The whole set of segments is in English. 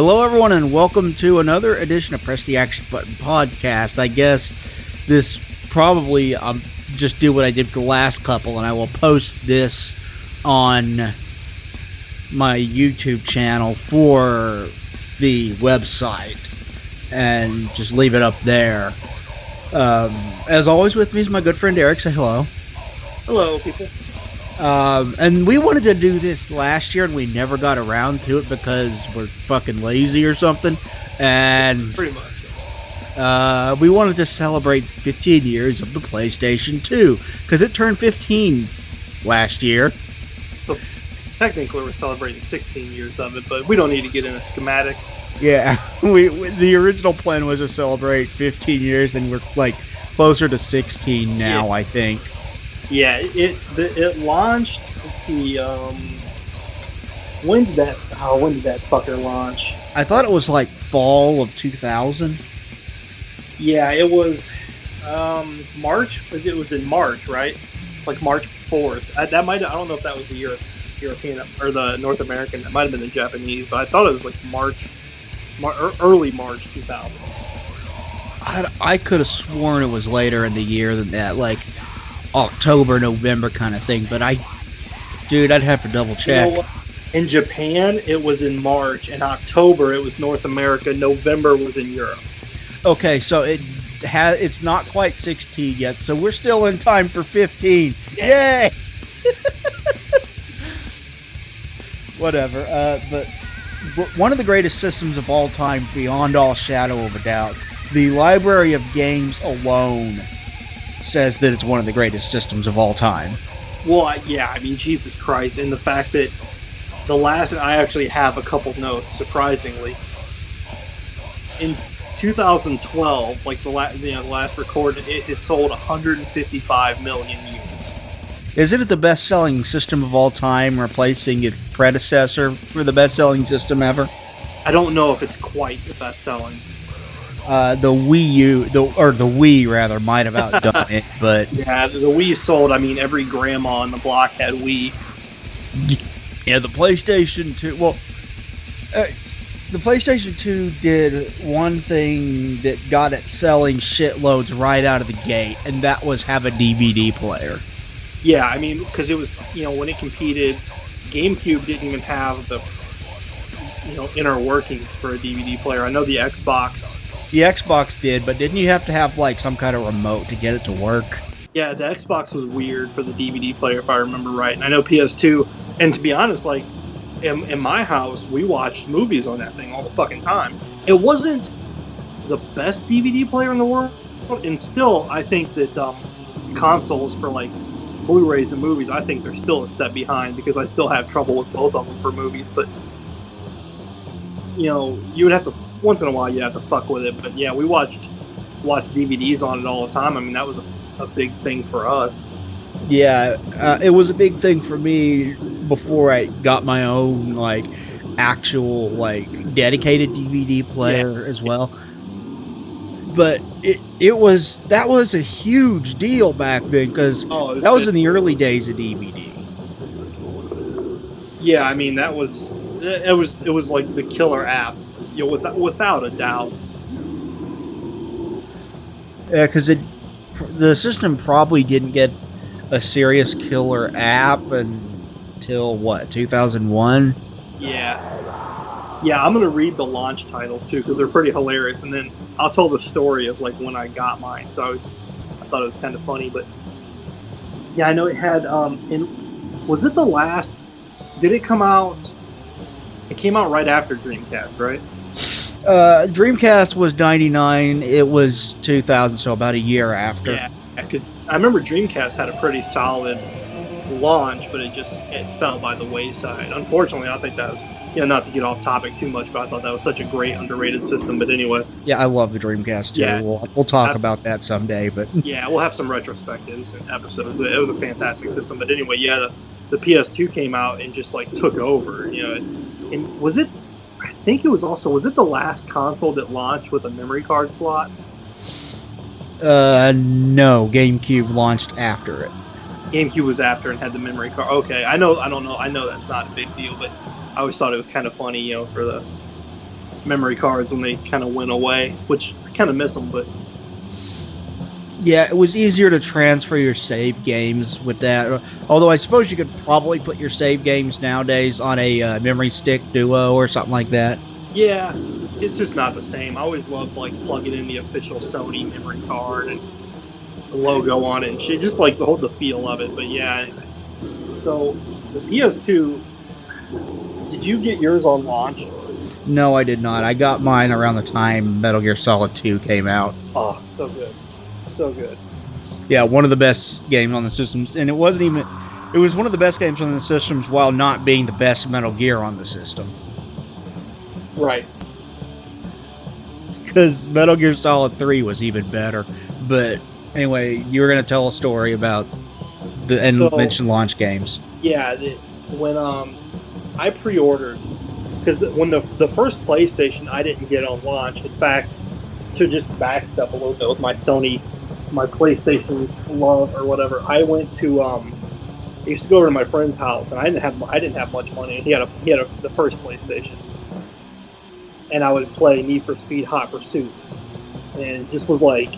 Hello, everyone, and welcome to another edition of Press the Action Button podcast. I guess this probably, just do what I did the last couple, and I will post this on my YouTube channel for the website, and just leave it up there. As always, with me is my good friend Eric. Say hello. Hello, people. And we wanted to do this last year, and we never got around to it because we're fucking lazy or something. And pretty much, we wanted to celebrate 15 years of the PlayStation 2 because it turned 15 last year. So technically, we're celebrating 16 years of it, but we don't need to get into schematics. Yeah, the original plan was to celebrate 15 years, and we're like closer to 16 now, yeah. I think. Yeah, it launched. Let's see. When did that fucker launch? I thought it was like fall of 2000. Yeah, it was March. It was in March, right? Like March 4th. I don't know if that was the European or the North American. That might have been the Japanese, but I thought it was like early March 2000. I could have sworn it was later in the year than that, like October, November kind of thing, but I'd have to double check. You know, in Japan, it was in March. In October, it was North America. November was in Europe. Okay, so it's not quite 16 yet, so we're still in time for 15. Yay! Whatever. But one of the greatest systems of all time, beyond all shadow of a doubt, the library of games alone says that it's one of the greatest systems of all time. Well, yeah, I mean, Jesus Christ, and the fact that I actually have a couple notes, surprisingly. In 2012, like the last record, it has sold 155 million units. Isn't it the best-selling system of all time, replacing its predecessor for the best-selling system ever? I don't know if it's quite the best-selling. The Wii rather might have outdone it, but yeah, the Wii sold. I mean, every grandma on the block had Wii. Yeah, the PlayStation 2. Well, the PlayStation 2 did one thing that got it selling shitloads right out of the gate, and that was have a DVD player. Yeah, I mean, because it was, when it competed, GameCube didn't even have the inner workings for a DVD player. I know the Xbox. The Xbox did, but didn't you have to have like some kind of remote to get it to work? Yeah, the Xbox was weird for the DVD player, if I remember right. And I know PS2, and to be honest, like, in my house, we watched movies on that thing all the fucking time. It wasn't the best DVD player in the world, and still, I think that consoles for, like, Blu-rays and movies, I think they're still a step behind, because I still have trouble with both of them for movies, but, you would have to... Once in a while, you have to fuck with it, but yeah, we watched DVDs on it all the time. I mean, that was a big thing for us. Yeah, it was a big thing for me before I got my own like actual like dedicated DVD player as well. But that was a huge deal back then because that was in the early days of DVD. Yeah, I mean it was like the killer app. Without a doubt. Yeah, because the system probably didn't get a serious killer app until, 2001? Yeah. Yeah, I'm going to read the launch titles, too, because they're pretty hilarious, and then I'll tell the story of, like, when I got mine, so I thought it was kind of funny, but... Yeah, I know it had, was it the last... Did it come out... It came out right after Dreamcast, right? Dreamcast was 99, it was 2000, so about a year after. Yeah, because I remember Dreamcast had a pretty solid launch, but it fell by the wayside. Unfortunately, I think that was, not to get off topic too much, but I thought that was such a great, underrated system, but anyway. Yeah, I love the Dreamcast, too. Yeah, we'll talk about that someday, but... Yeah, we'll have some retrospectives and episodes. It was a fantastic system, but anyway, yeah, the PS2 came out and just, like, took over, and was it the last console that launched with a memory card slot? No, GameCube launched after it. GameCube was after and had the memory card. Okay, I know that's not a big deal, but I always thought it was kind of funny, for the memory cards when they kind of went away, which I kind of miss them, but Yeah, it was easier to transfer your save games with that. Although I suppose you could probably put your save games nowadays on a memory stick duo or something like that. yeah, it's just not the same. I always loved like plugging in the official Sony memory card and the logo on it and shit, just like the feel of it. But yeah, so the PS2, did you get yours on launch? No, I did not. I got mine around the time Metal Gear Solid 2 came out. Oh, so good, so good. Yeah, one of the best games on the systems, and it wasn't even. It was one of the best games on the systems while not being the best Metal Gear on the system. Right. Because Metal Gear Solid 3 was even better. But anyway, you were going to tell a story about the and mention launch games. Yeah, when I pre-ordered, because when the first PlayStation I didn't get on launch. In fact, to just backstep a little bit with my PlayStation love or whatever, I went to I used to go over to my friend's house, and I didn't have much money. And he had the first PlayStation, and I would play Need for Speed Hot Pursuit, and just was like,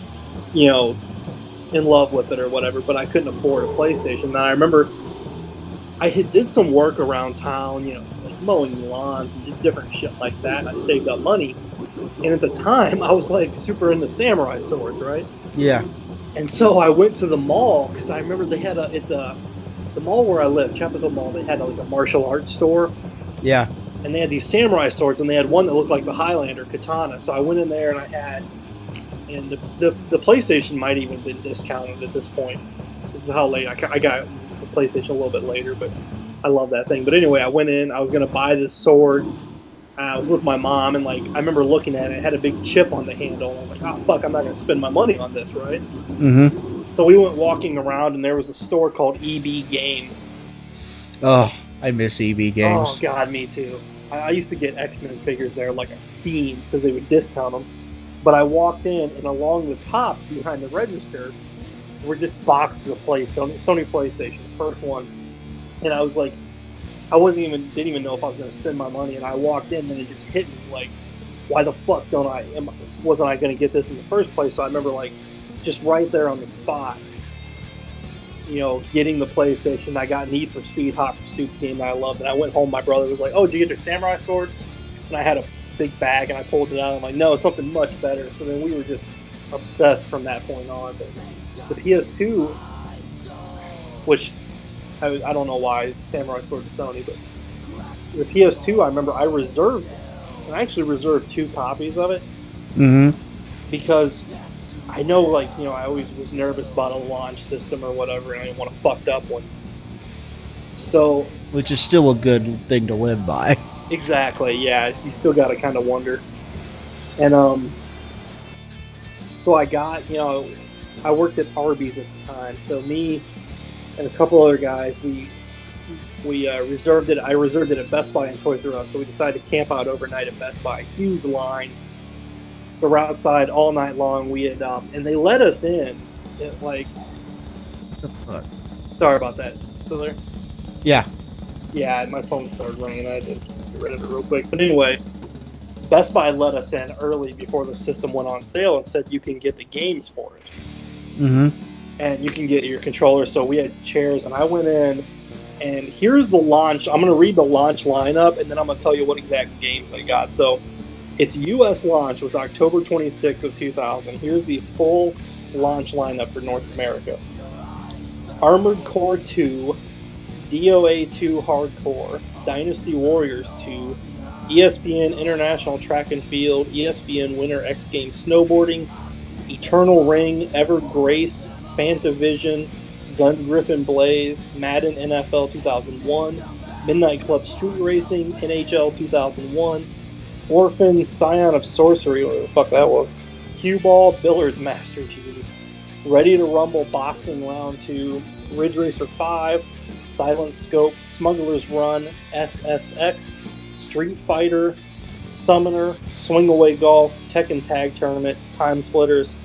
in love with it or whatever. But I couldn't afford a PlayStation. And I remember I did some work around town, like mowing lawns and just different shit like that. I saved up money, and at the time I was like super into samurai swords, right? Yeah. And so I went to the mall because I remember they had at the mall where I lived, Chapel Mall, they had like a martial arts store. Yeah. And they had these samurai swords, and they had one that looked like the Highlander katana. So I went in there and and the PlayStation might even have been discounted at this point. This is how late I got the PlayStation a little bit later, but I love that thing. But anyway, I went in, I was going to buy this sword. I was with my mom, and like I remember looking at it, it had a big chip on the handle, and I was like, oh fuck, I'm not going to spend my money on this, right? Mm-hmm. So we went walking around, and there was a store called EB Games. Oh, I miss EB Games. Oh god, me too. I used to get X-Men figures there like a fiend because they would discount them. But I walked in, and along the top behind the register were just boxes of Sony PlayStation, first one. And I was like, didn't even know if I was going to spend my money. And I walked in, and it just hit me like, why the fuck wasn't I going to get this in the first place? So I remember like, just right there on the spot, getting the PlayStation. I got Need for Speed Hot Pursuit game that I loved. And I went home, my brother was like, oh, did you get your samurai sword? And I had a big bag, and I pulled it out. I'm like, no, something much better. So then we were just obsessed from that point on. But the PS2, which I don't know why it's Samurai Sword to Sony, but the PS2, I remember I reserved it. And I actually reserved 2 copies of it. Mm-hmm. Because I know, like, I always was nervous about a launch system or whatever, and I didn't want a fucked up one. So, which is still a good thing to live by. Exactly, yeah. You still got to kind of wonder. And, so I got, I worked at Arby's at the time. So me and a couple other guys, we reserved it. I reserved it at Best Buy and Toys R Us. So we decided to camp out overnight at Best Buy. Huge line. So we're outside all night long. We had, and they let us in at like, What the fuck? Sorry about that. Still there? Yeah. Yeah, my phone started ringing. I had to get rid of it real quick. But anyway, Best Buy let us in early before the system went on sale and said you can get the games for it. Mm-hmm. And you can get your controller. So we had chairs, and I went in, and here's the launch. I'm going to read the launch lineup, and then I'm going to tell you what exact games I got. So its U.S. launch was October 26th of 2000. Here's the full launch lineup for North America. Armored Core 2, DOA 2 Hardcore, Dynasty Warriors 2, ESPN International Track and Field, ESPN Winter X Games Snowboarding, Eternal Ring, Ever Grace, Fantavision, Gun Griffin Blaze, Madden NFL 2001, Midnight Club Street Racing, NHL 2001, Orphan, Scion of Sorcery, whatever the fuck that was, Cue Ball, Billiards Master Cheese, Ready to Rumble Boxing Round 2, Ridge Racer 5, Silent Scope, Smuggler's Run, SSX, Street Fighter, Summoner, Swing Away Golf, Tekken Tag Tournament, Time Splitters,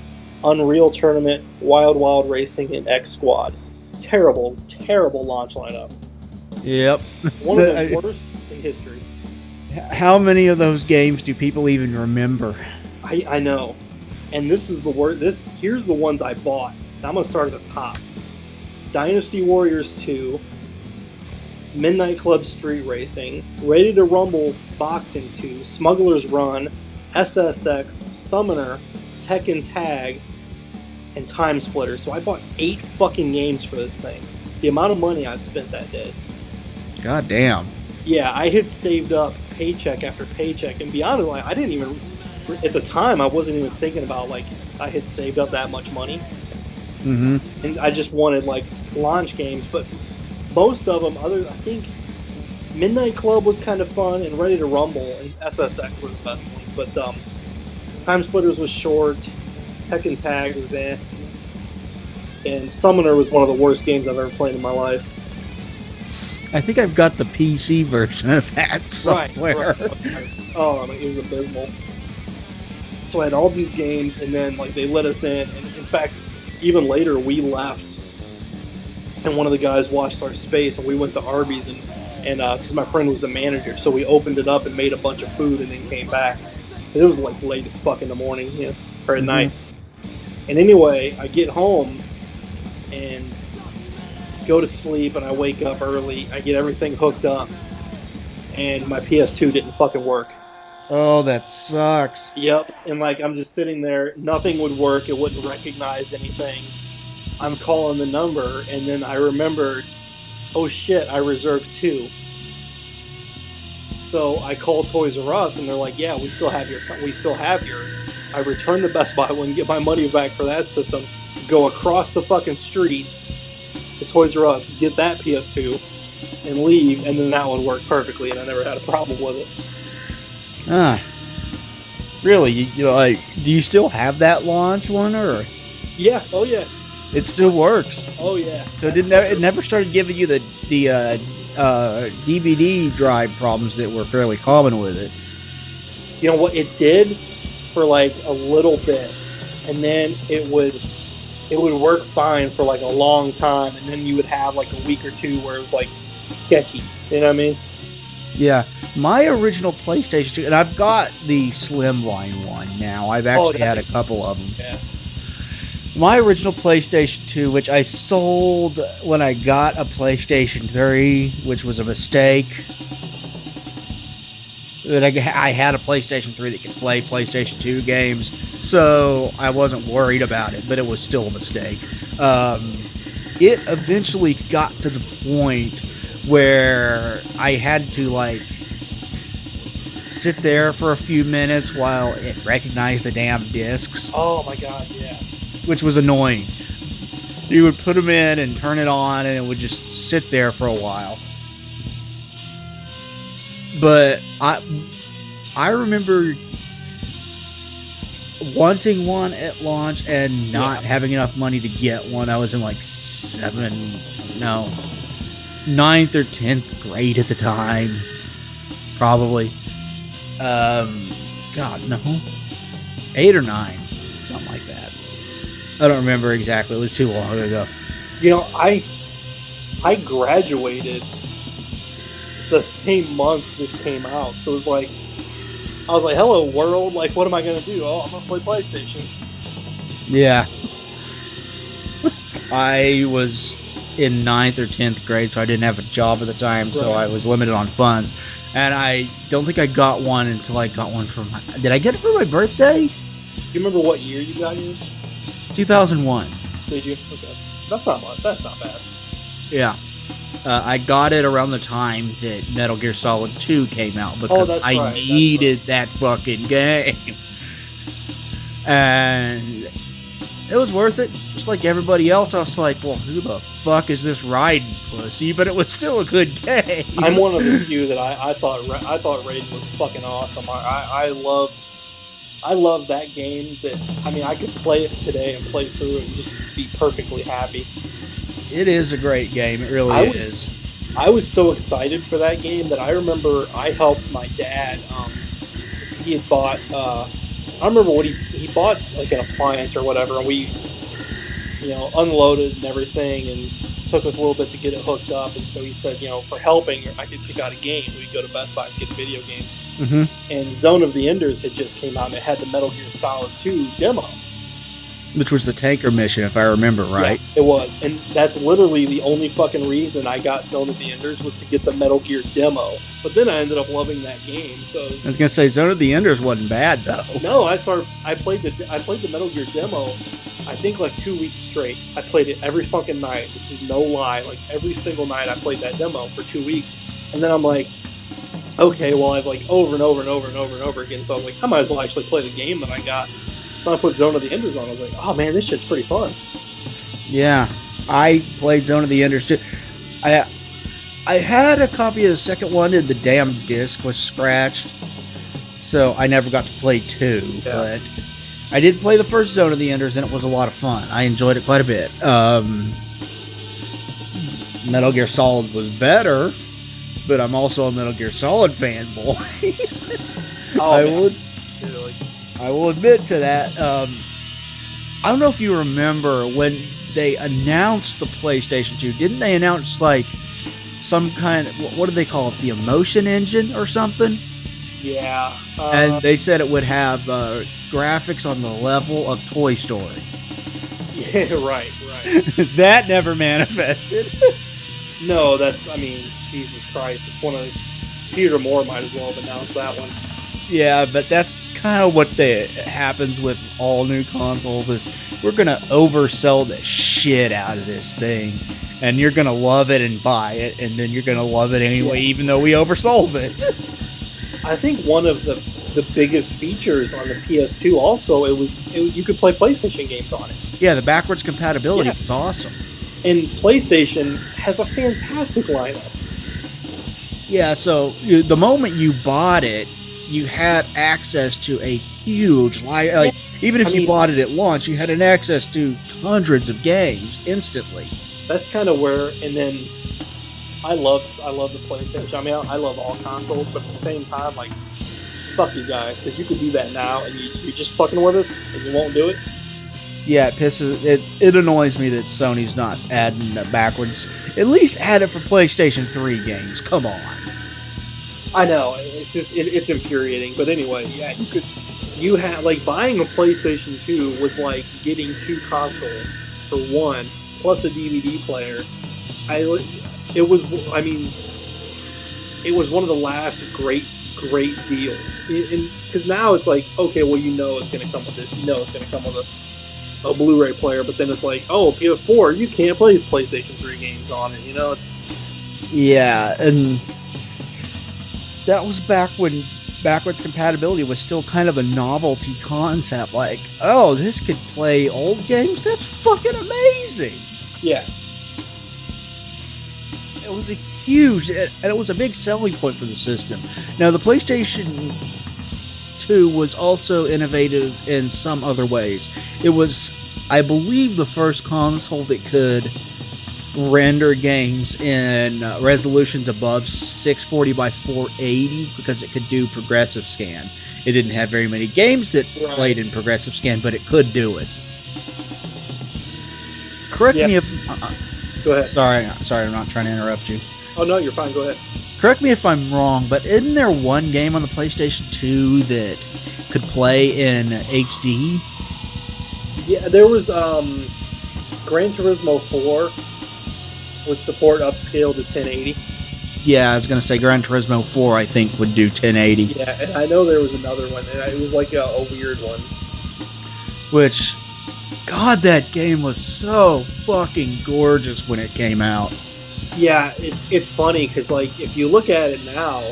Unreal Tournament, Wild Wild Racing, and X Squad. Terrible, terrible launch lineup. Yep. One of the worst in history. How many of those games do people even remember? I know. And this is the word. Here's the ones I bought. I'm gonna start at the top. Dynasty Warriors 2, Midnight Club Street Racing, Ready to Rumble Boxing 2, Smuggler's Run, SSX, Summoner, Tekken Tag, and Time Splitter. So I bought 8 fucking games for this thing. The amount of money I've spent that day. God damn. Yeah, I had saved up paycheck after paycheck, and beyond it, I didn't even, at the time, I wasn't even thinking about, like, I had saved up that much money. Mm-hmm. And I just wanted, like, launch games, but most of them, I think Midnight Club was kind of fun, and Ready to Rumble and SSX were the best ones, but Time Splitters was short, Tekken Tag was and Summoner was one of the worst games I've ever played in my life. I think I've got the PC version of that somewhere. Right. Oh, I mean, it was abysmal. So I had all these games, and then like they let us in, and in fact, even later we left, and one of the guys watched our space, and we went to Arby's, and because my friend was the manager, so we opened it up and made a bunch of food, and then came back. And it was like late as fuck in the morning, or at night. And anyway, I get home and go to sleep, and I wake up early. I get everything hooked up, and my PS2 didn't fucking work. Oh, that sucks. Yep, and like I'm just sitting there, nothing would work. It wouldn't recognize anything. I'm calling the number, and then I remembered, oh shit, I reserved 2. So I call Toys R Us, and they're like, yeah, we still have yours. I return to Best Buy and get my money back for that system. Go across the fucking street to Toys R Us, get that PS2, and leave, and then that one worked perfectly, and I never had a problem with it. Ah, really? You like? Do you still have that launch one, or? Yeah. Oh yeah. It still works. Oh yeah. So it never started giving you the DVD drive problems that were fairly common with it. You know what? It did for like a little bit, and then it would work fine for like a long time, and then you would have like a week or two where it was like sketchy. You know what I mean? Yeah. My original PlayStation 2, and I've got the Slimline one now. I've actually had a couple of them. Yeah. My original PlayStation 2, which I sold when I got a PlayStation 3, which was a mistake. I had a PlayStation 3 that could play PlayStation 2 games, so I wasn't worried about it, but it was still a mistake. It eventually got to the point where I had to, like, sit there for a few minutes while it recognized the damn discs. Oh my god, yeah. Which was annoying. You would put them in and turn it on, and it would just sit there for a while. But I remember wanting one at launch and not having enough money to get one. I was in like 9th or 10th grade at the time. Probably. God, no. 8 or 9. Something like that. I don't remember exactly. It was too long ago. You know, I graduated the same month this came out. So it was like, I was like, hello world, like what am I going to do? Oh, I'm going to play PlayStation. Yeah. I was in 9th or 10th grade, so I didn't have a job at the time, so I was limited on funds. And I don't think I got one until I got one for did I get it for my birthday? Do you remember what year you got yours? 2001. Did you? Okay. That's not much. That's not bad. Yeah. I got it around the time that Metal Gear Solid 2 came out because I needed that fucking game. And it was worth it. Just like everybody else, I was like, well, who the fuck is this riding pussy? But it was still a good game. I'm one of the few that I thought Raiden was fucking awesome. I love that game. That I mean, I could play it today and play through it and just be perfectly happy. It is a great game. It really is. I was so excited for that game that I remember I helped my dad. He had bought. I remember what he bought, like an appliance or whatever, and we, unloaded and everything, and took us a little bit to get it hooked up, and so he said, for helping, I could pick out a game. We'd go to Best Buy and get a video game. Mm-hmm. And Zone of the Enders had just came out, and it had the Metal Gear Solid 2 demo. Which was the tanker mission, if I remember right. Yeah, it was. And that's literally the only fucking reason I got Zone of the Enders was to get the Metal Gear demo. But then I ended up loving that game. So I was gonna say Zone of the Enders wasn't bad though. No, I played the Metal Gear demo, I think like 2 weeks straight. I played it every fucking night. This is no lie. Like every single night I played that demo for 2 weeks. And then I'm like, okay, well I've like over and over and over and over and over again. So I was like, I might as well actually play the game that I got. So I put Zone of the Enders on. I was like, oh man, this shit's pretty fun. Yeah, I played Zone of the Enders too. I had a copy of the second one, and the damn disc was scratched, so I never got to play 2. Yeah. But I did play the first Zone of the Enders, and it was a lot of fun. I enjoyed it quite a bit. Metal Gear Solid was better, but I'm also a Metal Gear Solid fanboy. I will admit to that. I don't know if you remember when they announced the PlayStation 2. Didn't they announce like some kind of, what do they call it? The emotion engine or something? Yeah. And they said it would have graphics on the level of Toy Story. Yeah, right. That never manifested. No, Jesus Christ. It's one of Peter Moore might as well have announced that one. Yeah, but that's kind of what happens with all new consoles is we're going to oversell the shit out of this thing, and you're going to love it and buy it, and then you're going to love it anyway, even though we oversold it. I think one of the biggest features on the PS2 also, you could play PlayStation games on it. Yeah, the backwards compatibility was awesome. And PlayStation has a fantastic lineup. Yeah, so the moment you bought it, you had access to a huge library. Even if you bought it at launch, you had an access to hundreds of games instantly. That's kind of where, and then I love the PlayStation. I love all consoles, but at the same time, like, fuck you guys, because you could do that now, and you're just fucking with us, and you won't do it. Yeah, it annoys me that Sony's not adding the backwards. At least add it for PlayStation 3 games. Come on. I know, it's just it's infuriating, but anyway, yeah, you had like buying a PlayStation 2 was like getting 2 consoles for one plus a DVD player. It was one of the last great deals, because now it's like, okay, well, it's going to come with this, it's going to come with a Blu-ray player, but then it's like, oh, PS4, you can't play PlayStation 3 games on it, it's... Yeah, and that was back when backwards compatibility was still kind of a novelty concept. Like, oh, this could play old games? That's fucking amazing! Yeah. It was and it was a big selling point for the system. Now, the PlayStation 2 was also innovative in some other ways. It was, I believe, the first console that could render games in resolutions above 640 by 480 because it could do progressive scan. It didn't have very many games that played in progressive scan, but it could do it. Correct me if... Go ahead. Sorry, I'm not trying to interrupt you. Oh, no, you're fine. Go ahead. Correct me if I'm wrong, but isn't there one game on the PlayStation 2 that could play in HD? Yeah, there was Gran Turismo 4 would support upscale to 1080. Yeah, I was going to say Gran Turismo 4, I think, would do 1080. Yeah, and I know there was another one, and it was like a weird one. Which, God, that game was so fucking gorgeous when it came out. Yeah, it's funny, because, like, if you look at it now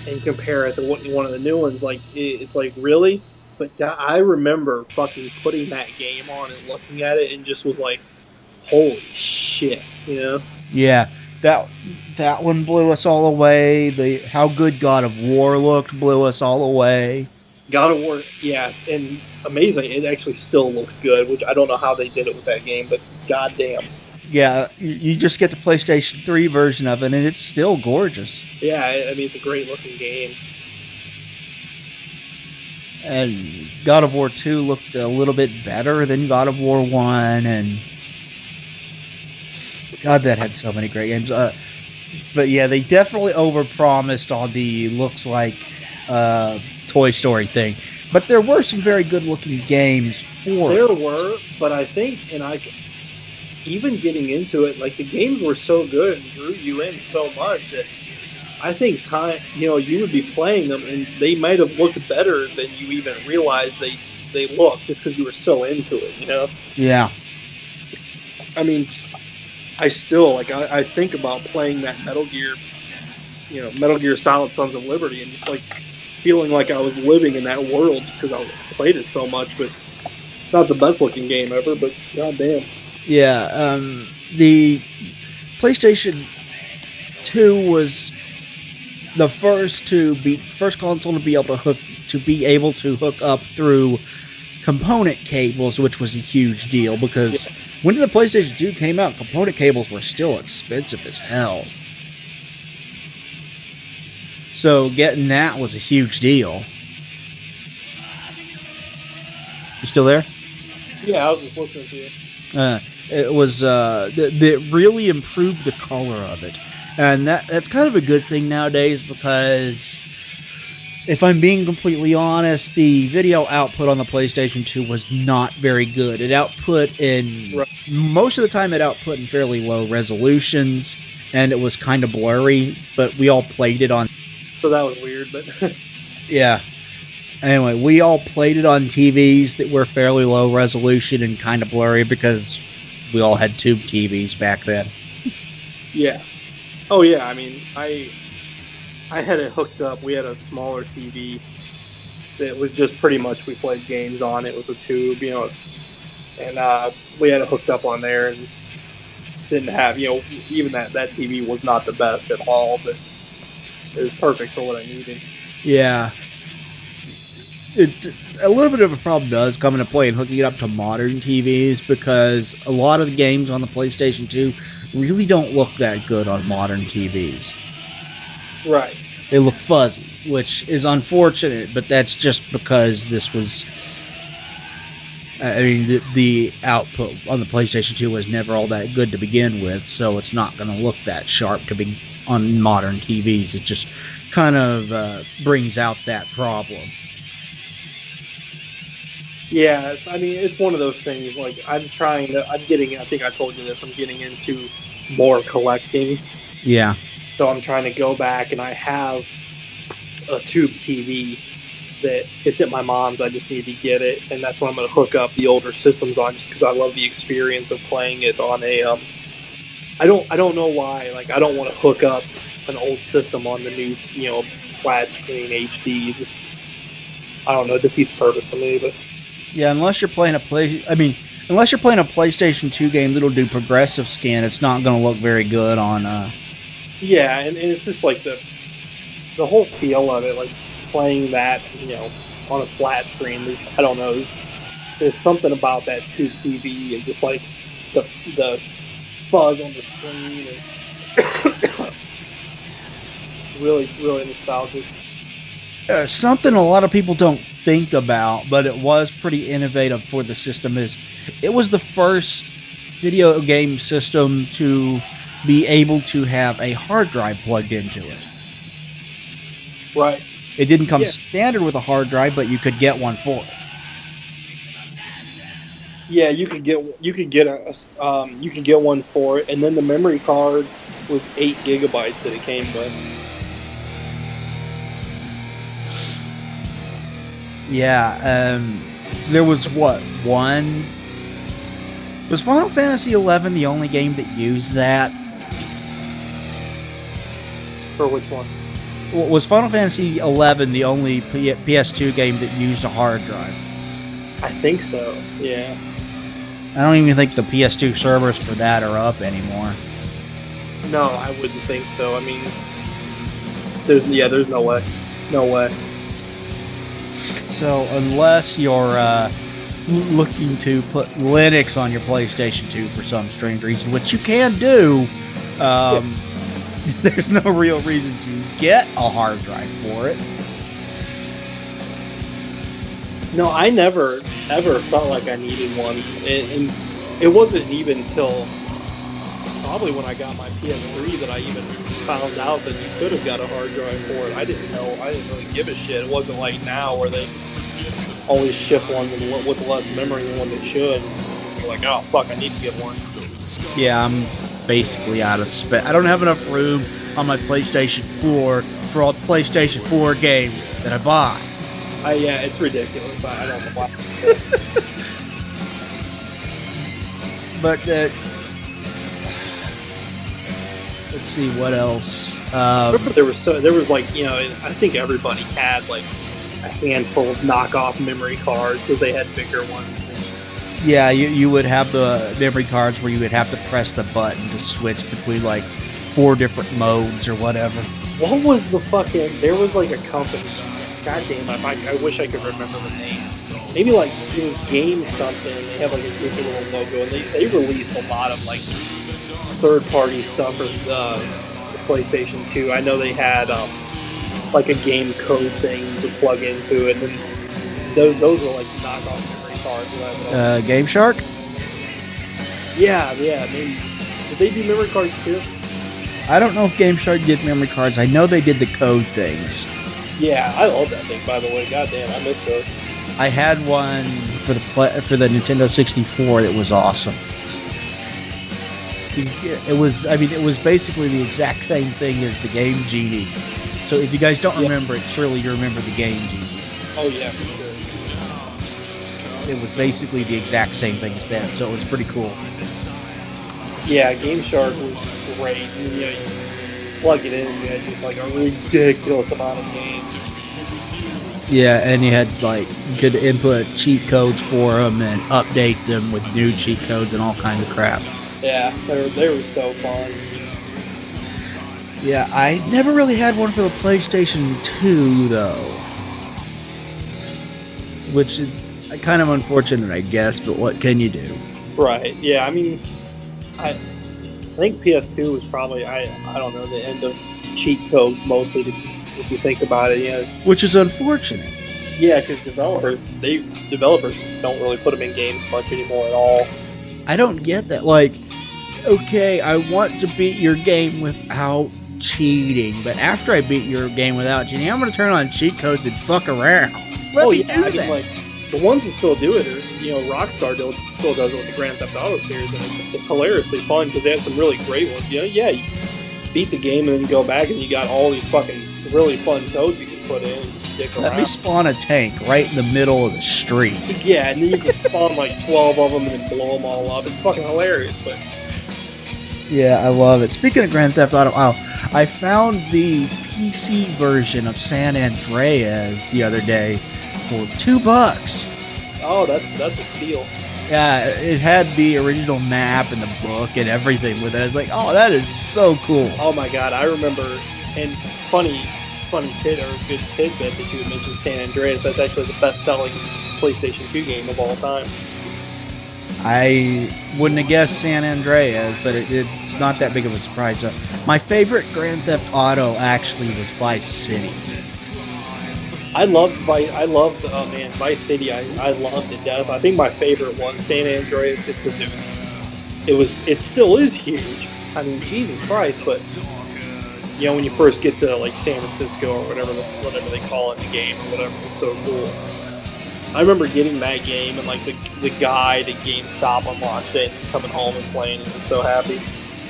and compare it to one of the new ones, like, it's like, really? But I remember fucking putting that game on and looking at it and just was like, holy shit, Yeah, that one blew us all away. How good God of War looked blew us all away. God of War, yes, and amazing. It actually still looks good, which I don't know how they did it with that game, but goddamn. Yeah, you just get the PlayStation 3 version of it, and it's still gorgeous. Yeah, it's a great looking game. And God of War 2 looked a little bit better than God of War 1, and God, that had so many great games. But yeah, they definitely overpromised on the looks like Toy Story thing. But there were some very good-looking games for There it. were, but I think, even getting into it, like the games were so good and drew you in so much that I think you would be playing them and they might have looked better than you even realized they looked just because you were so into it, you know? Yeah. I mean, I still, I think about playing that Metal Gear Solid Sons of Liberty and just like feeling like I was living in that world just because I played it so much, but not the best looking game ever, but goddamn. Yeah, the PlayStation 2 was the first console to be able to hook up through component cables, which was a huge deal because when the PlayStation 2 came out, component cables were still expensive as hell. So getting that was a huge deal. You still there? Yeah, I was just listening to you. It was that really improved the color of it, and that's kind of a good thing nowadays because if I'm being completely honest, the video output on the PlayStation 2 was not very good. It output most of the time it output in fairly low resolutions, and it was kind of blurry. But we all played it on. So that was weird, but yeah. Anyway, we all played it on TVs that were fairly low resolution and kind of blurry because we all had tube TVs back then. yeah. Oh yeah, I mean, I had it hooked up. We had a smaller TV that was just pretty much we played games on. It was a tube, and we had it hooked up on there and didn't have, even that TV was not the best at all, but it was perfect for what I needed. Yeah. A little bit of a problem does come into play in hooking it up to modern TVs because a lot of the games on the PlayStation 2 really don't look that good on modern TVs. Right. They look fuzzy, which is unfortunate, but that's just because this was... I mean, the output on the PlayStation 2 was never all that good to begin with, so it's not going to look that sharp to be on modern TVs. It just kind of brings out that problem. Yeah, I mean, it's one of those things, like, I think I told you this, I'm getting into more collecting. Yeah. So I'm trying to go back, and I have a tube TV that it's at my mom's. I just need to get it, and that's what I'm going to hook up the older systems on, just because I love the experience of playing it on a. I don't know why. Like, I don't want to hook up an old system on the new, flat screen HD. Just, I don't know. It defeats purpose for me, but. Yeah, unless you're playing a PlayStation 2 game that'll do progressive scan, it's not going to look very good on. Yeah, and it's just like the whole feel of it, like playing that, on a flat screen. I don't know. There's something about that tube TV and just like the fuzz on the screen and really, really nostalgic. Something a lot of people don't think about, but it was pretty innovative for the system, is it was the first video game system to be able to have a hard drive plugged into it. Right. It didn't come standard with a hard drive, but you could get one for it. Yeah, you could get one for it, and then the memory card was 8 gigabytes that it came with. Yeah, there was one? Was Final Fantasy XI the only game that used that? For which one? Was Final Fantasy XI the only PS2 game that used a hard drive? I think so, yeah. I don't even think the PS2 servers for that are up anymore. No, I wouldn't think so. I mean, there's no way. No way. So unless you're looking to put Linux on your PlayStation 2 for some strange reason, which you can do, there's no real reason to get a hard drive for it. No, I never ever felt like I needed one, and it wasn't even until probably when I got my PS3 that I even found out that you could have got a hard drive for it. I didn't know. I didn't really give a shit. It wasn't like now where they always ship one with less memory than what they should. You're like, oh fuck, I need to get one. Yeah, I'm basically out of space. I don't have enough room on my PlayStation 4 for all the PlayStation 4 games that I buy. Yeah, it's ridiculous. I don't know why. But let's see what else. There was like, I think everybody had like a handful of knockoff memory cards because they had bigger ones. Yeah, you would have the memory cards where you would have to press the button to switch between like 4 different modes or whatever. What was the fucking? There was like a company. Goddamn, I wish I could remember the name. Maybe like it was Game something. They have like a goofy little logo, and they released a lot of like third-party stuff for the PlayStation 2. I know they had like a game code thing to plug into it, and those were like knockoff memory cards. Game Shark? Yeah, maybe. Did they do memory cards too? I don't know if Game Shark did memory cards. I know they did the code things. Yeah, I love that thing, by the way. Goddamn, I miss those. I had one for the Nintendo 64 that was awesome. It was basically the exact same thing as the Game Genie. So if you guys don't remember it, surely you remember the Game Genie. Oh yeah, for sure. It was basically the exact same thing as that, so it was pretty cool. Yeah, Game Shark was great. You plug it in, you had just like a ridiculous amount of games. Yeah, and you had like you could input cheat codes for them and update them with new cheat codes and all kinds of crap. Yeah, they were so fun. Yeah, I never really had one for the PlayStation 2 though, which is kind of unfortunate, I guess. But what can you do? Right. Yeah. I mean, I think PS2 was probably I don't know, the end of cheat codes mostly. If you think about it, which is unfortunate. Yeah, because developers don't really put them in games much anymore at all. I don't get that. Like, okay, I want to beat your game without cheating, but after I beat your game without cheating, I'm going to turn on cheat codes and fuck around. Let me do that. I mean, like the ones that still do it are, Rockstar still does it with the Grand Theft Auto series, and it's hilariously fun because they have some really great ones. You beat the game and then go back and you got all these fucking really fun codes you can put in and dick around. Let me spawn a tank right in the middle of the street. Yeah, and then you can spawn like 12 of them and then blow them all up. It's fucking hilarious, but... Yeah, I love it. Speaking of Grand Theft Auto, I found the PC version of San Andreas the other day for $2. Oh, that's a steal. Yeah, it had the original map and the book and everything with it. I was like, oh, that is so cool. Oh my god, I remember, and good tidbit that you had mentioned San Andreas. That's actually the best-selling PlayStation 2 game of all time. I wouldn't have guessed San Andreas, but it's not that big of a surprise. My favorite Grand Theft Auto actually was Vice City. I loved Vice City. I loved it to death. I think my favorite was San Andreas just because it still is huge. I mean, Jesus Christ, but when you first get to like San Francisco or whatever they call it in the game or whatever, it was so cool. I remember getting that game and like the guide at GameStop on launch day and coming home and playing and was so happy.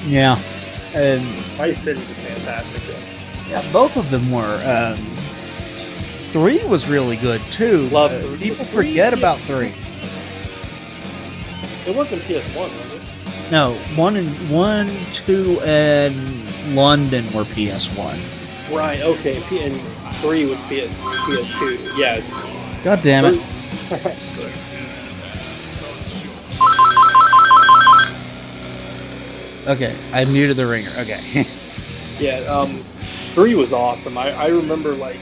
Yeah, and Vice City was fantastic. Yeah, both of them were. 3 was really good too. People forget about 3. It wasn't PS1, was it? No, 1, 2, and London were PS1. Right. Okay. And 3 was PS2. Yeah. God damn it. Okay, I muted the ringer. Okay. Yeah. 3 was awesome. I remember like.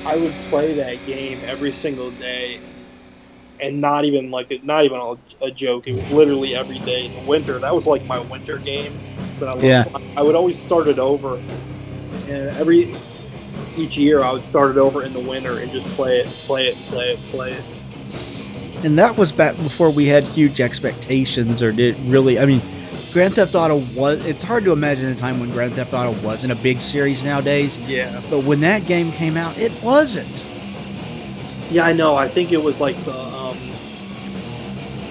I would play that game every single day, and not even a joke. It was literally every day in the winter. That was like my winter game. But I would always start it over, and each year I would start it over in the winter and just play it. And that was back before we had huge expectations, or did really. I mean, Grand Theft Auto was. It's hard to imagine a time when Grand Theft Auto wasn't a big series nowadays. Yeah. But when that game came out, it wasn't. Yeah, I know. I think it was like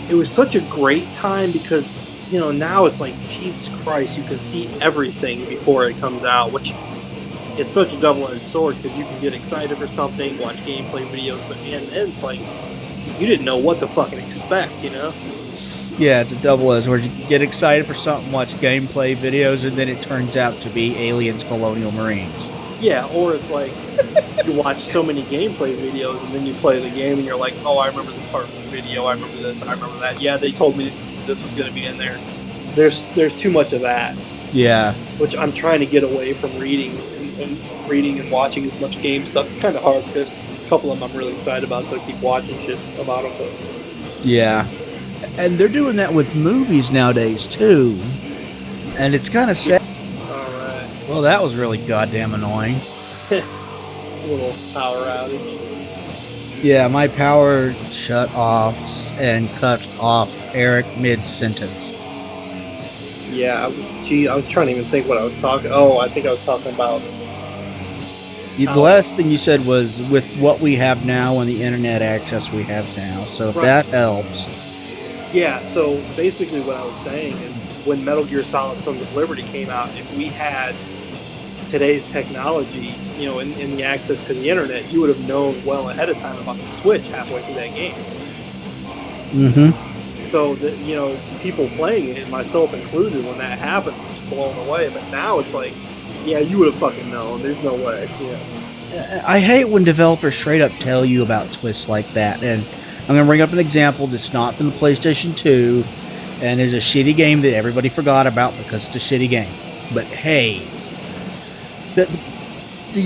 it was such a great time because, you know, now it's like, Jesus Christ, you can see everything before it comes out, which it's such a double-edged sword because you can get excited for something, watch gameplay videos, but and it's like, you didn't know what to fucking expect, you know? Yeah, it's a double-edged sword. You get excited for something, watch gameplay videos, and then it turns out to be aliens, colonial marines. Yeah, or it's like, you watch so many gameplay videos and then you play the game and you're like, oh, I remember this part of the video, I remember this, I remember that. Yeah, they told me this was going to be in there. There's too much of that. Yeah. Which I'm trying to get away from reading and watching as much game stuff. It's kind of hard because a couple of them I'm really excited about, so I keep watching shit about them. But. Yeah. And they're doing that with movies nowadays, too. And it's kind of sad. Alright. Well, that was really goddamn annoying. A little power outage. Yeah, my power shut off and cut off Eric mid-sentence. Yeah, I was trying to even think what I was talking. Oh, I think I was talking about. The last thing you said was with what we have now and the internet access we have now. So if that helps. Yeah, so basically what I was saying is when Metal Gear Solid Sons of Liberty came out, if we had today's technology, you know, in the access to the internet, you would have known well ahead of time about the Switch halfway through that game. Mm-hmm. So, you know, people playing it, myself included, when that happened, were just blown away. But now it's like, yeah, you would have fucking known. There's no way. Yeah. I hate when developers straight up tell you about twists like that. And I'm going to bring up an example that's not from the PlayStation 2 and is a shitty game that everybody forgot about because it's a shitty game. But hey, the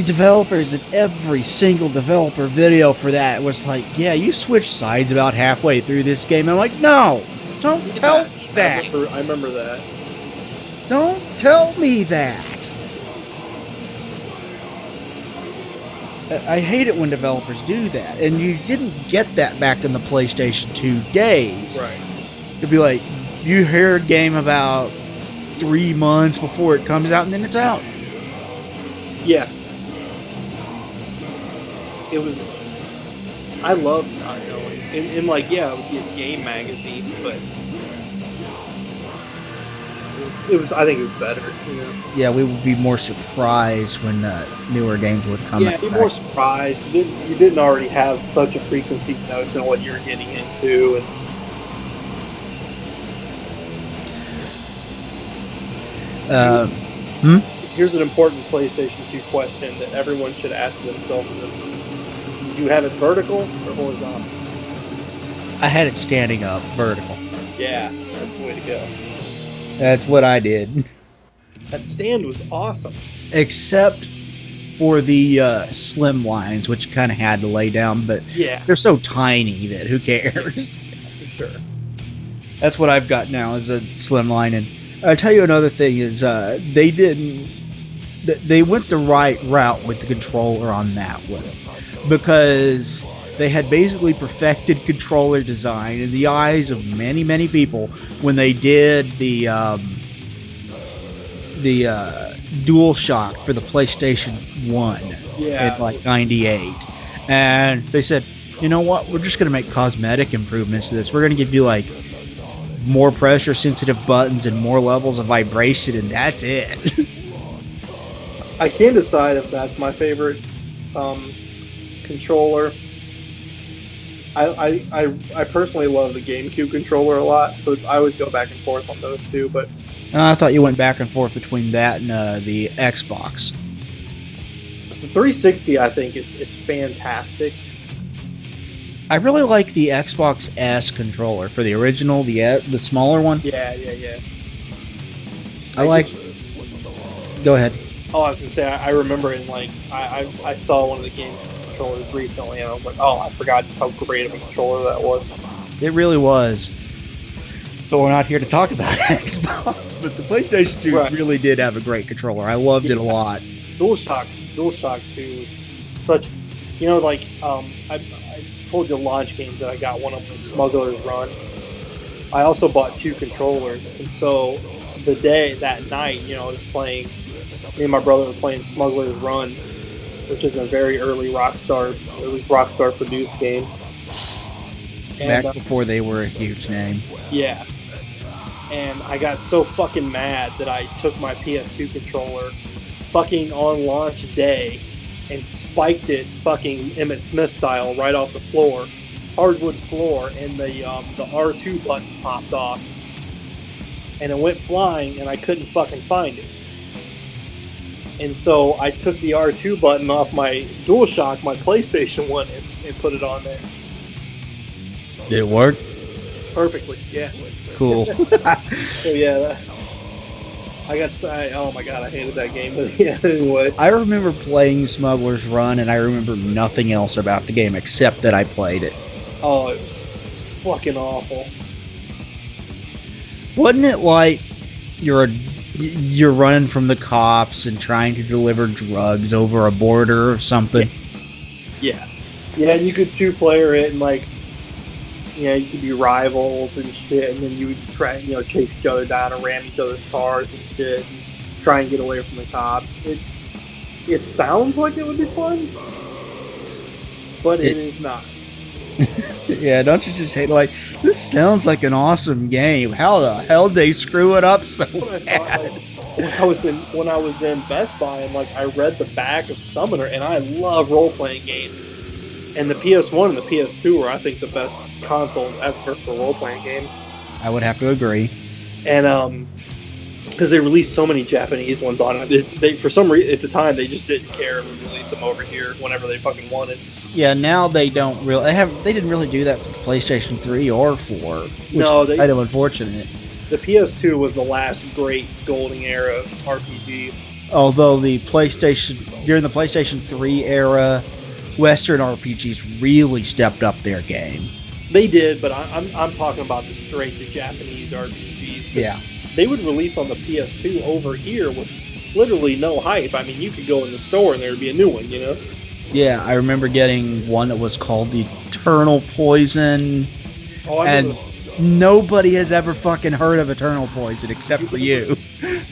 developers in every single developer video for that was like, yeah, you switched sides about halfway through this game. And I'm like, no, don't tell me that. I remember that. Don't tell me that. I hate it when developers do that. And you didn't get that back in the PlayStation 2 days. Right. It'd be like, you hear a game about 3 months before it comes out, and then it's out. Yeah. It was... I loved not knowing. And like, yeah, I would get game magazines, but... It was I think it was better, you know? Yeah, we would be more surprised when newer games would come out. Yeah, be more surprised. You didn't already have such a preconceived notion of what you were getting into. And Here's an important PlayStation 2 question that everyone should ask themselves this. Do you have it vertical or horizontal? I had it standing up, vertical. Yeah, that's the way to go. That's what I did. That stand was awesome. Except for the slim lines, which kind of had to lay down, but yeah, they're so tiny that who cares? For sure. That's what I've got now is a slim line. And I'll tell you another thing is they went the right route with the controller on that one, because they had basically perfected controller design in the eyes of many, many people when they did the DualShock for the PlayStation 1 in like 98. And they said, you know what, we're just going to make cosmetic improvements to this. We're going to give you like more pressure sensitive buttons and more levels of vibration, and that's it. I can't decide if that's my favorite controller. I personally love the GameCube controller a lot, so I always go back and forth on those two. But I thought you went back and forth between that and the Xbox. The 360, I think it's fantastic. I really like the Xbox S controller for the original, the smaller one. Yeah. Go ahead. Oh, I was gonna say I remember in like I saw one of the game controllers recently, and I was like, oh, I forgot just how great of a controller that was. It really was. But we're not here to talk about Xbox. But the PlayStation 2 really did have a great controller. I loved it a lot. DualShock 2 was such, you know, like I told you launch games that I got one of them, Smuggler's Run. I also bought 2 controllers, and so that night, I was playing. Me and my brother were playing Smuggler's Run, which is a very early Rockstar. It was Rockstar produced game. And, back before they were a huge name. Yeah. And I got so fucking mad that I took my PS2 controller fucking on launch day and spiked it fucking Emmett Smith style right off the floor, hardwood floor, and the R2 button popped off. And it went flying and I couldn't fucking find it. And so I took the R2 button off my DualShock, my PlayStation one, and put it on there. Did it work? Perfectly, yeah. Cool. So yeah, oh my god, I hated that game. But yeah, anyway. I remember playing Smuggler's Run, and I remember nothing else about the game except that I played it. Oh, it was fucking awful. Wasn't it like you're running from the cops and trying to deliver drugs over a border or something? Yeah. Yeah, and you could two-player it, and like, you could be rivals and shit, and then you would try, chase each other down and ram each other's cars and shit, and try and get away from the cops. It sounds like it would be fun, but it is not. Yeah, don't you just hate, like, this sounds like an awesome game. How the hell did they screw it up so bad? When I was in Best Buy, and like I read the back of Summoner, and I love role-playing games. And the PS1 and the PS2 were, I think, the best consoles ever for role-playing games. I would have to agree. And because they released so many Japanese ones on it, they for some reason at the time they just didn't care to release them over here whenever they fucking wanted. Yeah, now they don't really. They didn't really do that for the PlayStation 3 or 4. Which No, is kind of unfortunate. The PS2 was the last great golden era of RPG. Although during the PlayStation 3 era, Western RPGs really stepped up their game. They did, but I'm talking about the Japanese RPGs. Yeah. They would release on the PS2 over here with literally no hype. I mean, you could go in the store and there would be a new one, Yeah, I remember getting one that was called Eternal Poison. Oh, and nobody has ever fucking heard of Eternal Poison except for you.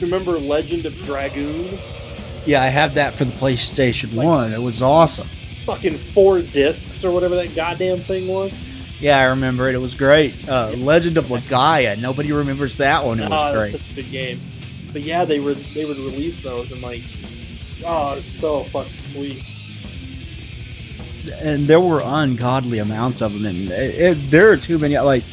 Remember Legend of Dragoon? Yeah, I have that for the PlayStation 1. It was awesome. Fucking 4 discs or whatever that goddamn thing was. Yeah, I remember it. It was great. Legend of Legaia. Nobody remembers that one. It was great. That's such a good game. But yeah, they would release those and like, it was so fucking sweet. And there were ungodly amounts of them, and there are too many. Like,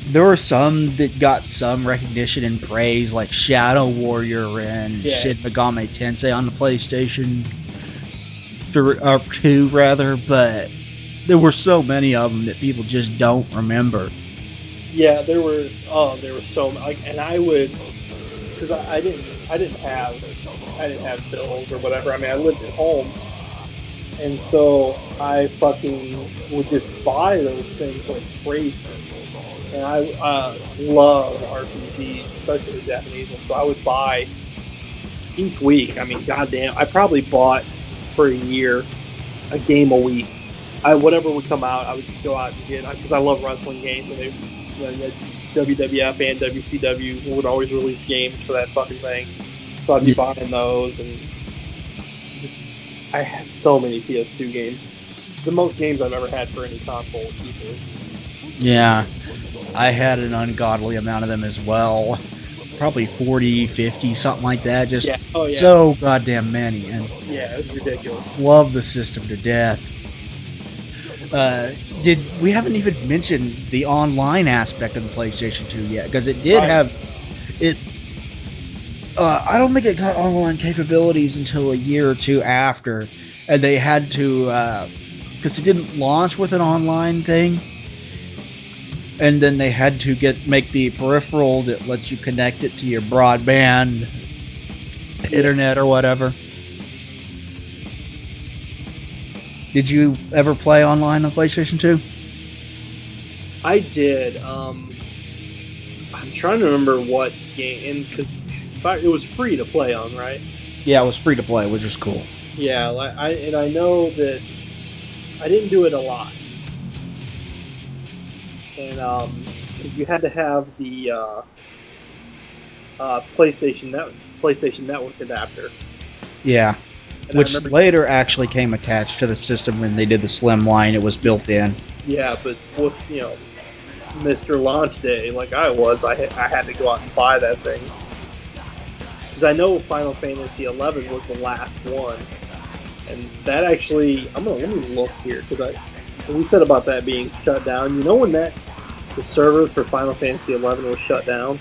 there were some that got some recognition and praise, like Shadow Warrior and Shin Megami Tensei on the PlayStation 2, rather, but there were so many of them that people just don't remember. Yeah, there were so many, and I would, because I didn't have bills or whatever. I mean, I lived at home, and so I fucking would just buy those things like crazy. And I love RPGs, especially the Japanese ones. So I would buy each week. I mean, goddamn, I probably bought for a year a game a week. Whatever would come out, I would just go out and get, because I love wrestling games, and WWF and WCW would always release games for that fucking thing. So I'd be buying those, and I had so many PS2 games. The most games I've ever had for any console, easily. Yeah, I had an ungodly amount of them as well. Probably 40, 50, something like that. Just so goddamn many. And yeah, it was ridiculous. Love the system to death. We haven't even mentioned the online aspect of the PlayStation 2 yet, because it did have it. I don't think it got online capabilities until a year or two after, and they had to, because it didn't launch with an online thing, and then they had to make the peripheral that lets you connect it to your broadband internet or whatever. Did you ever play online on PlayStation 2? I did. I'm trying to remember what game, because it was free to play on, right? Yeah, it was free to play, which was cool. Yeah, I know that I didn't do it a lot, and because you had to have the PlayStation Network adapter. Yeah. And Which later actually came attached to the system when they did the Slim line. It was built in. Yeah, but with, Mr. Launch Day, like I was, I had to go out and buy that thing. Because I know Final Fantasy XI was the last one. And that actually, let me look here, because we said about that being shut down. You know when the servers for Final Fantasy XI was shut down?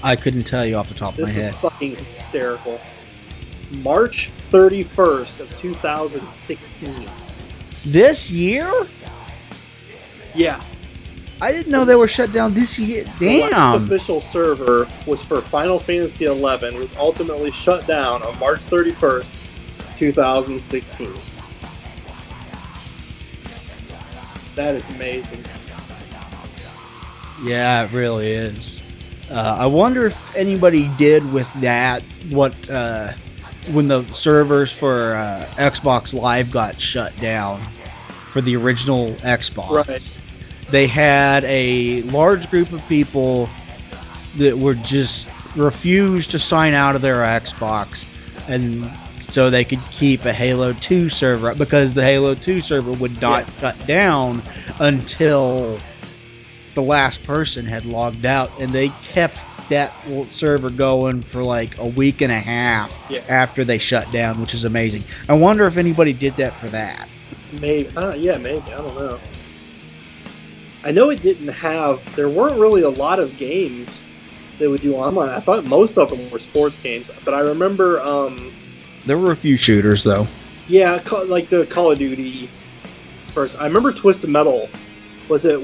I couldn't tell you off the top of my head. This is fucking hysterical. March 31st of 2016. This year? Yeah. I didn't know they were shut down this year. Damn. The last official server was for Final Fantasy XI. Was ultimately shut down on March 31st, 2016. That is amazing. Yeah, it really is. I wonder if anybody did with that what when the servers for Xbox Live got shut down for the original Xbox. Right. They had a large group of people that were just refused to sign out of their Xbox, and so they could keep a Halo 2 server, because the Halo 2 server would not shut down until the last person had logged out, and they kept that server going for like a week and a half after they shut down, which is amazing. I wonder if anybody did that for that. Maybe. Maybe. I don't know. I know it didn't have... There weren't really a lot of games they would do online. I thought most of them were sports games, but I remember... there were a few shooters, though. Yeah, like the Call of Duty first. I remember Twisted Metal. Was it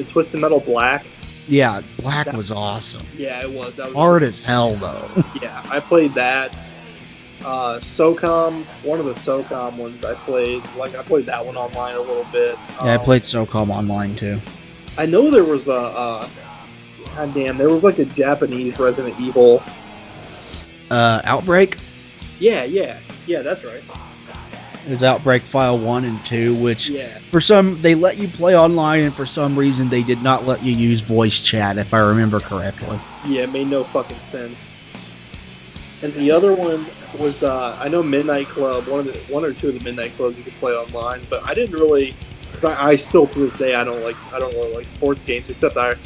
Twisted Metal Black? Yeah, Black was awesome. Yeah, it was. That was hard as hell, though. Yeah, I played that. SOCOM, one of the SOCOM ones I played. Like, I played that one online a little bit. Yeah, I played SOCOM online, too. I know there was there was like a Japanese Resident Evil. Outbreak? Yeah, that's right. Is Outbreak File 1 and 2, which for some, they let you play online, and for some reason they did not let you use voice chat, if I remember correctly. Yeah, it made no fucking sense. And the other one was, I know Midnight Club, one or two of the Midnight Clubs you could play online, but I didn't really, because I still to this day I don't really like sports games, except I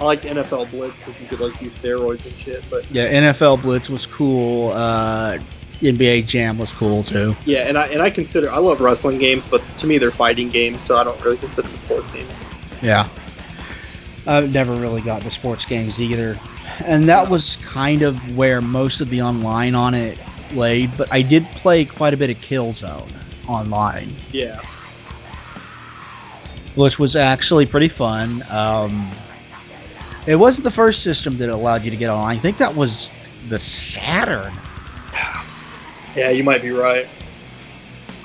liked NFL Blitz because you could like use steroids and shit. But yeah, NFL Blitz was cool. NBA Jam was cool too. Yeah, and I love wrestling games, but to me they're fighting games, so I don't really consider them sports games. Yeah, I've never really got into sports games either, and that was kind of where most of the online on it laid. But I did play quite a bit of Killzone online. Yeah, which was actually pretty fun. It wasn't the first system that allowed you to get online. I think that was the Saturn. Yeah, you might be right.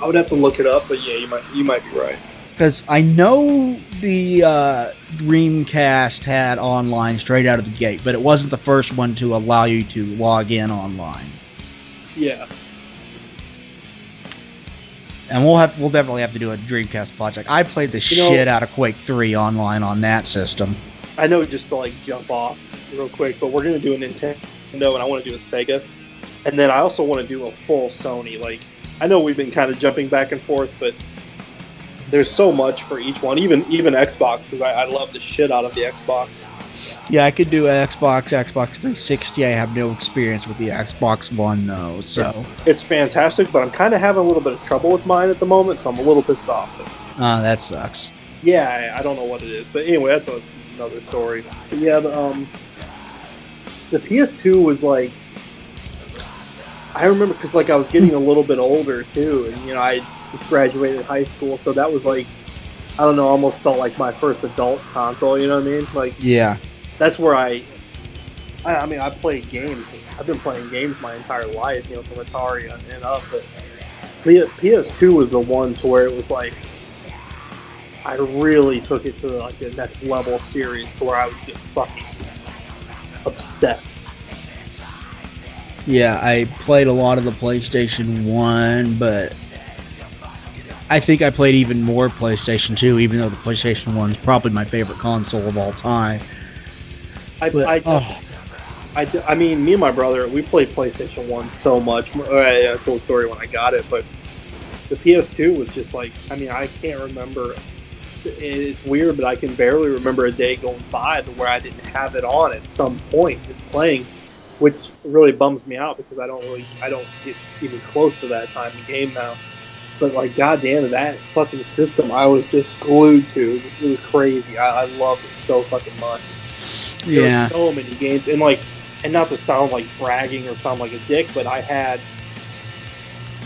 I would have to look it up, but yeah, you might be right. Because I know the Dreamcast had online straight out of the gate, but it wasn't the first one to allow you to log in online. Yeah. And we'll definitely have to do a Dreamcast project. I played the shit out of Quake 3 online on that system. I know, just to like jump off real quick, but we're going to do a Nintendo, and I want to do a Sega. And then I also want to do a full Sony. Like, I know we've been kind of jumping back and forth, but there's so much for each one. Even Xbox, because I love the shit out of the Xbox. Yeah, I could do Xbox 360. I have no experience with the Xbox One, though, so... It's fantastic, but I'm kind of having a little bit of trouble with mine at the moment, so I'm a little pissed off. That sucks. Yeah, I don't know what it is. But anyway, that's another story. But yeah, the PS2 was like... I remember because like I was getting a little bit older too, and I just graduated high school, so that was like, I don't know, almost felt like my first adult console. You know what I mean? Like, yeah, that's where I mean, I played games. I've been playing games my entire life, from Atari and up. But PS2 was the one to where it was like, I really took it to like the next level of series, to where I was just fucking obsessed. Yeah, I played a lot of the PlayStation 1, but I think I played even more PlayStation 2, even though the PlayStation 1 is probably my favorite console of all time. I mean, me and my brother, we played PlayStation 1 so much. I told a story when I got it, but the PS2 was just like, I mean, I can't remember. It's weird, but I can barely remember a day going by where I didn't have it on at some point just playing, which really bums me out because I don't get even close to that time in game now. But like, goddamn, that fucking system, I was just glued to. It was crazy. I loved it so fucking much. There were so many games, and like, and not to sound like bragging or sound like a dick, but I had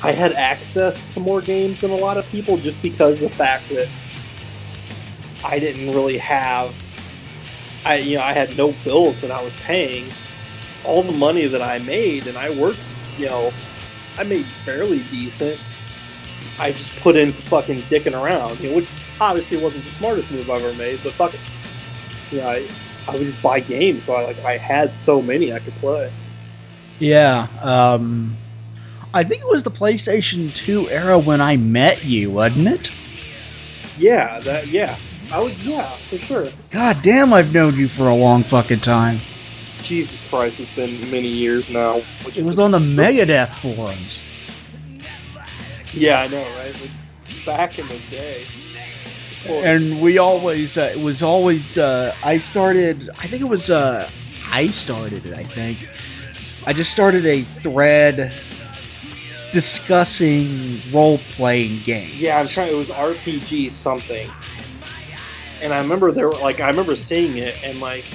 access to more games than a lot of people just because of the fact that I didn't really have. I had no bills that I was paying. All the money that I made, and I worked, I made fairly decent. I just put into fucking dicking around, which obviously wasn't the smartest move I've ever made, but fuck it. I would just buy games, so I had so many I could play. Yeah, I think it was the PlayStation 2 era when I met you, wasn't it? Yeah, for sure. God damn, I've known you for a long fucking time. Jesus Christ, it's been many years now. It was on the Megadeth forums. Yeah, I know, right? Like, back in the day. And we always, it was always, I started it, I think. I just started a thread discussing role-playing games. Yeah, it was RPG something. And I remember seeing it and like,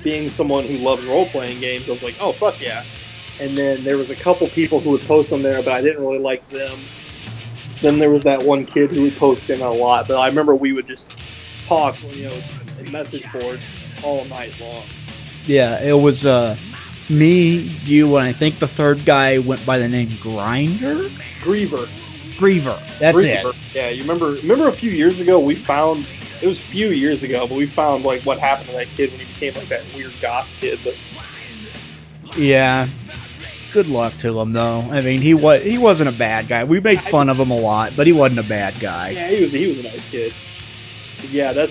being someone who loves role-playing games, I was like, oh, fuck yeah. And then there was a couple people who would post on there, but I didn't really like them. Then there was that one kid who would post in a lot, but I remember we would just talk, in message board all night long. Yeah, it was me, you, and I think the third guy went by the name Griever. That's it. Yeah, you remember a few years ago we found, it was a few years ago, but we found like what happened to that kid when he became like that weird goth kid. But yeah, good luck to him though. I mean, he wasn't a bad guy. We made fun of him a lot, but he wasn't a bad guy. Yeah, he was a nice kid. But yeah,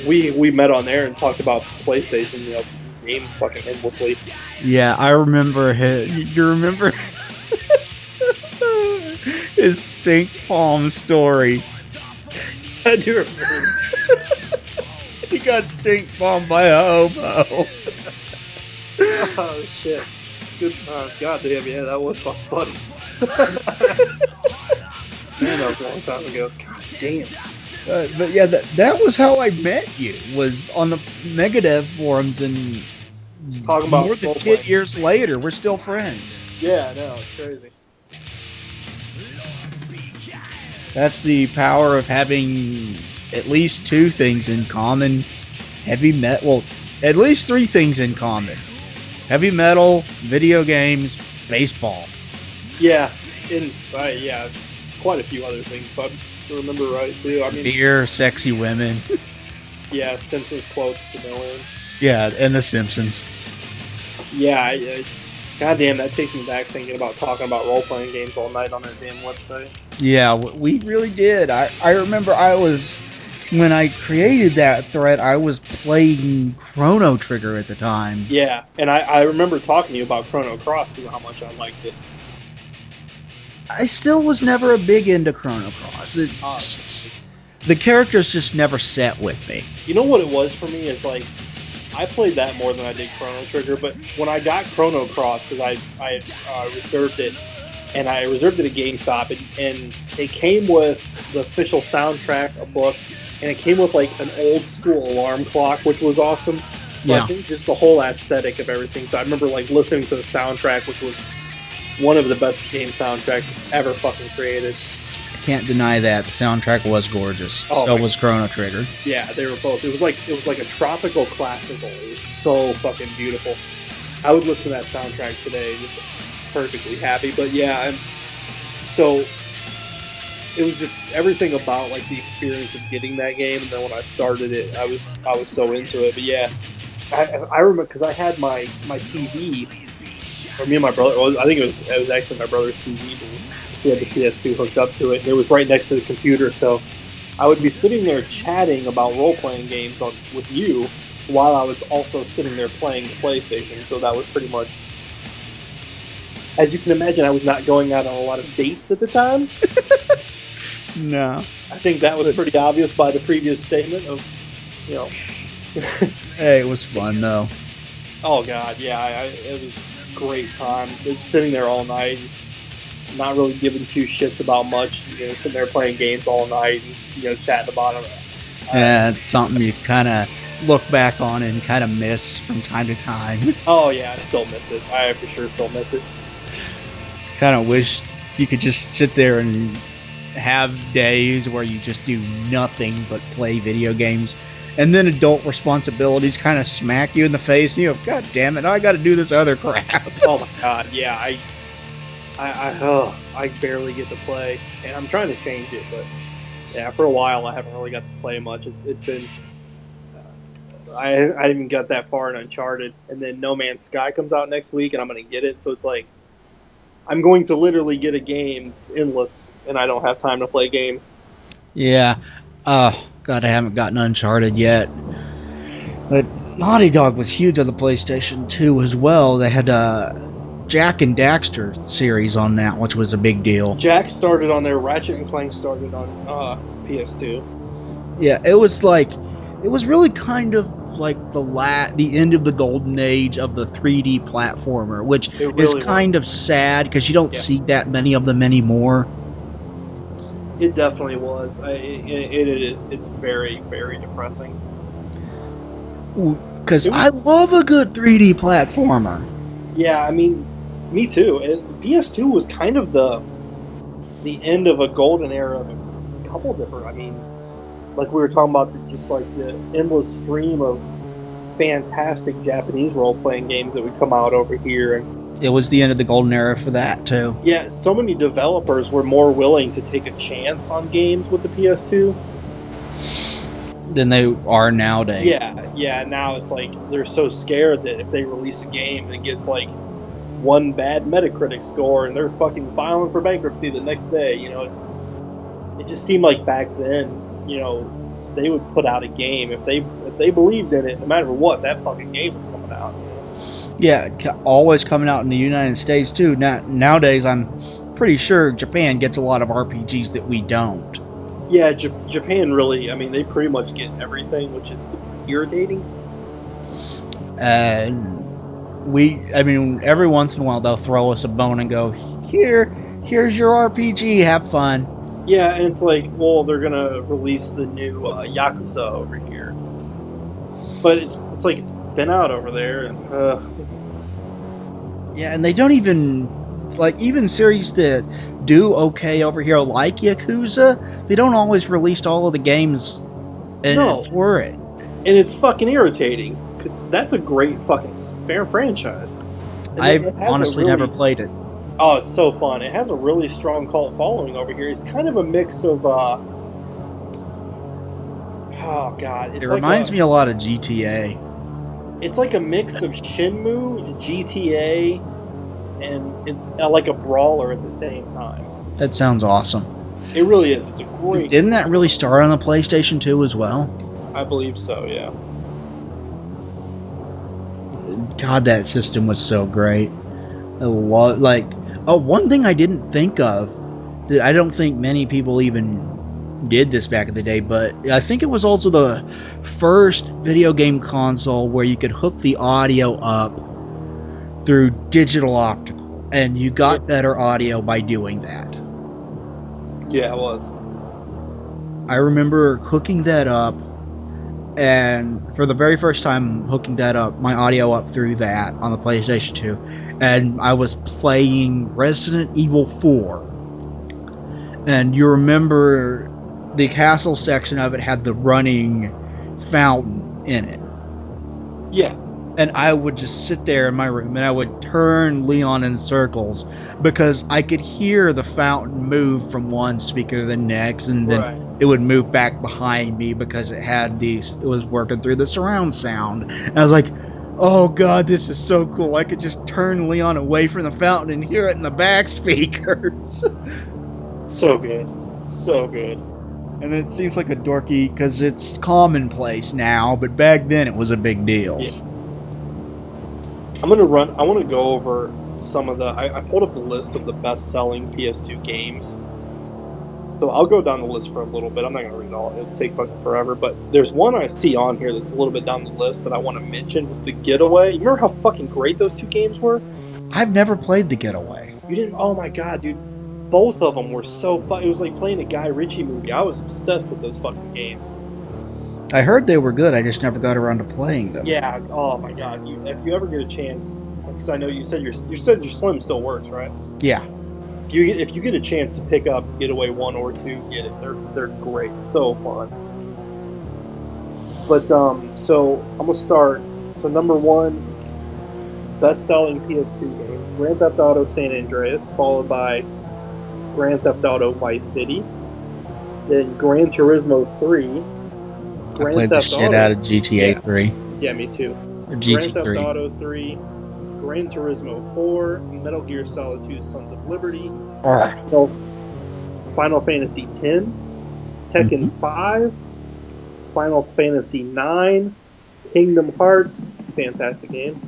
we met on there and talked about PlayStation, games fucking endlessly. Yeah, I remember you remember his stink palm story. I do remember. He got stink bombed by a hobo. Oh shit. Good time. God damn, yeah, that was fucking funny. Man, that was a long time ago. God damn. But yeah, that was how I met you, was on the Megadeth forums, and just talking about more than 10 years later, we're still friends. Yeah, I know, it's crazy. That's the power of having at least two things in common. Heavy metal, well, at least three things in common. Heavy metal, video games, baseball. Yeah, quite a few other things, but I remember right too. I mean, beer, sexy women. Yeah, Simpsons quotes to go in. Yeah, and The Simpsons. Yeah, goddamn, that takes me back thinking about talking about role-playing games all night on that damn website. Yeah, we really did. I remember when I created that thread, I was playing Chrono Trigger at the time. Yeah, and I remember talking to you about Chrono Cross because how much I liked it. I still was never a big into Chrono Cross. The characters just never set with me. You know what it was for me is like, I played that more than I did Chrono Trigger, but when I got Chrono Cross, because I reserved it, and I reserved it at GameStop, and it came with the official soundtrack, a book, and it came with like an old school alarm clock, which was awesome. So yeah. I think just the whole aesthetic of everything. So I remember like listening to the soundtrack, which was one of the best game soundtracks ever fucking created. Can't deny that the soundtrack was gorgeous. So was Chrono Trigger. Yeah, they were both. It was like a tropical classical. It was so fucking beautiful. I would listen to that soundtrack today, just perfectly happy. But yeah, so it was just everything about like the experience of getting that game. And then when I started it, I was so into it. But yeah, I remember because I had my TV, or me and my brother. I think it was actually my brother's TV. He had the PS2 hooked up to it, and it was right next to the computer, so I would be sitting there chatting about role-playing games with you, while I was also sitting there playing the PlayStation. So that was pretty much, as you can imagine, I was not going out on a lot of dates at the time. No. I think that was pretty obvious by the previous statement of, you know. Hey, it was fun though. Oh God, yeah, it was a great time. Just sitting there all night, not really giving two shits about much. You know, sitting there playing games all night, and chatting about them. Yeah, it's something you kind of look back on and kind of miss from time to time. Oh yeah, I still miss it. I for sure still miss it. Kind of wish you could just sit there and have days where you just do nothing but play video games, and then adult responsibilities kind of smack you in the face, and you go, God damn it, I got to do this other crap. Oh my God, yeah, I barely get to play, and I'm trying to change it, but yeah, for a while I haven't really got to play much. It's been I didn't even got that far in Uncharted, and then No Man's Sky comes out next week, and I'm going to get it, so it's like I'm going to literally get a game. It's endless, and I don't have time to play games. Yeah. God, I haven't gotten Uncharted yet. But Naughty Dog was huge on the PlayStation 2 as well. They had Jack and Daxter series on that, which was a big deal. Jack started on there. Ratchet and Clank started on PS2. Yeah, it was really kind of like the end of the golden age of the 3D platformer, which really is kind of sad because you don't see that many of them anymore. It definitely was. It is. It's very, very depressing. Because I love a good 3D platformer. Yeah, I mean, me too. And PS2 was kind of the end of a golden era of a couple different. I mean, like we were talking about, just like the endless stream of fantastic Japanese role-playing games that would come out over here, and it was the end of the golden era for that too. Yeah, so many developers were more willing to take a chance on games with the PS2 than they are nowadays. Yeah. Now it's like they're so scared that if they release a game and it gets like one bad Metacritic score, and they're fucking filing for bankruptcy the next day. It just seemed like back then, they would put out a game if they believed in it, no matter what. That fucking game was coming out. Yeah, always coming out in the United States too. Nowadays, I'm pretty sure Japan gets a lot of RPGs that we don't. Yeah, Japan really, I mean, they pretty much get everything, which is it's irritating. And every once in a while they'll throw us a bone and go, here's your RPG, have fun. Yeah, and it's like, well, they're gonna release the new Yakuza over here, but it's like it's been out over there, and yeah, and they don't even even series that do okay over here, like Yakuza, they don't always release all of the games for it, and it's fucking irritating because that's a great fucking franchise. I've honestly never played it. Oh, it's so fun. It has a really strong cult following over here. It's kind of a mix of oh god, it reminds me a lot of GTA. It's like a mix of Shenmue, GTA, and like a brawler at the same time. That sounds awesome. It really is. It's a great... Didn't that really start on the PlayStation 2 as well? I believe so, yeah. God, that system was so great. One thing I didn't think of, that I don't think many people even did this back in the day, but I think it was also the first video game console where you could hook the audio up through digital optical, and you got better audio by doing that. Yeah, it was. I remember hooking that up, and for the very first time hooking that up, my audio up through that on the PlayStation 2, and I was playing Resident Evil 4. And you remember the castle section of it had the running fountain in it. Yeah. And I would just sit there in my room and I would turn Leon in circles because I could hear the fountain move from one speaker to the next, and then it would move back behind me because it was working through the surround sound. And I was like, oh god, this is so cool. I could just turn Leon away from the fountain and hear it in the back speakers. So good. So good. And it seems like a dorky because it's commonplace now, but back then it was a big deal. Yeah. I want to go over some of the. I pulled up the list of the best-selling PS2 games. So I'll go down the list for a little bit. I'm not going to read all. It'll take fucking forever. But there's one I see on here that's a little bit down the list that I want to mention. Was The Getaway. You remember how fucking great those two games were? I've never played The Getaway. You didn't? Oh my god, dude. Both of them were so fun. It was like playing a Guy Ritchie movie. I was obsessed with those fucking games. I heard they were good. I just never got around to playing them. Yeah. Oh my god. If you ever get a chance, because I know you said your Slim still works, right? Yeah. If you get a chance to pick up Getaway 1 or 2, get it. They're great. So fun. But so I'm gonna start. So number 1, best-selling PS2 games: Grand Theft Auto San Andreas, followed by Grand Theft Auto Vice City, then Gran Turismo 3. I played the shit out of GTA 3. Yeah, me too. Or GT3. Grand Theft Auto 3, Gran Turismo 4, Metal Gear Solid 2: Sons of Liberty, Final Fantasy X, Tekken 5, Final Fantasy 9, Kingdom Hearts, fantastic game,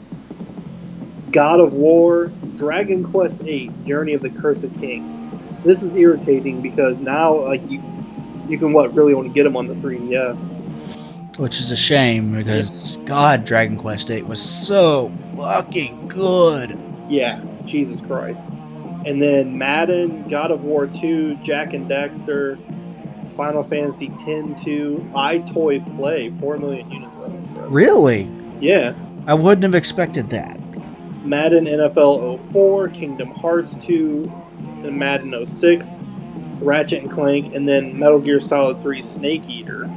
God of War, Dragon Quest 8, Journey of the Cursed King. This is irritating because now, like, you can really only get them on the 3DS. Which is a shame because, God, Dragon Quest 8 was so fucking good. Yeah, Jesus Christ. And then Madden, God of War 2, Jak and Daxter, Final Fantasy X-2, iToy Play, 4 million units registered. Really? Yeah. I wouldn't have expected that. Madden NFL 04, Kingdom Hearts 2, and Madden 06, Ratchet and Clank, and then Metal Gear Solid 3 Snake Eater.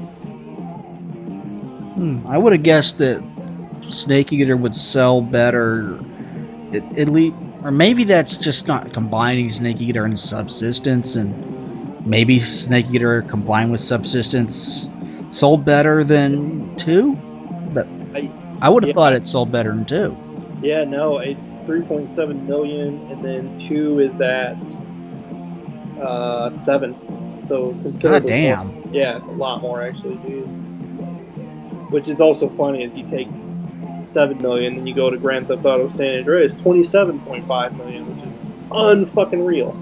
I would have guessed that Snake Eater would sell better, at least, or maybe that's just not combining Snake Eater and Subsistence, and maybe Snake Eater combined with Subsistence sold better than 2, but I would have thought it sold better than 2. Yeah, no, 3.7 million, and then 2 is at 7. So considerably damn. more. Yeah, a lot more actually, dude. Which is also funny is you take 7 million and you go to Grand Theft Auto San Andreas, 27.5 million, which is unfucking real.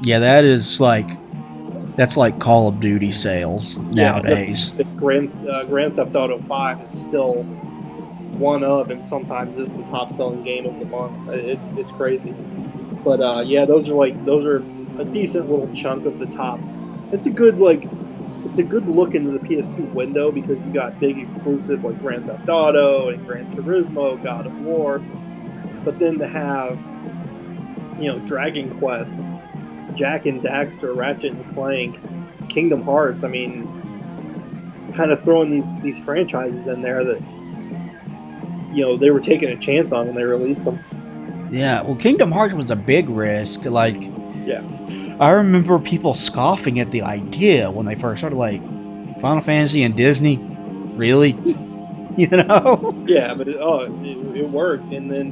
Yeah, that's like Call of Duty sales nowadays. The Grand Theft Auto 5 is still one of, and sometimes it's the top selling game of the month. It's crazy. But yeah, those are a decent little chunk of the top. It's a good look into the PS2 window because you got big exclusive like Grand Theft Auto and Gran Turismo, God of War. But then to have, Dragon Quest, Jak and Daxter, Ratchet and Clank, Kingdom Hearts, I mean, kind of throwing these franchises in there that, they were taking a chance on when they released them. Yeah, well, Kingdom Hearts was a big risk. Yeah. I remember people scoffing at the idea when they first started, Final Fantasy and Disney? Really? Yeah, but it worked. And then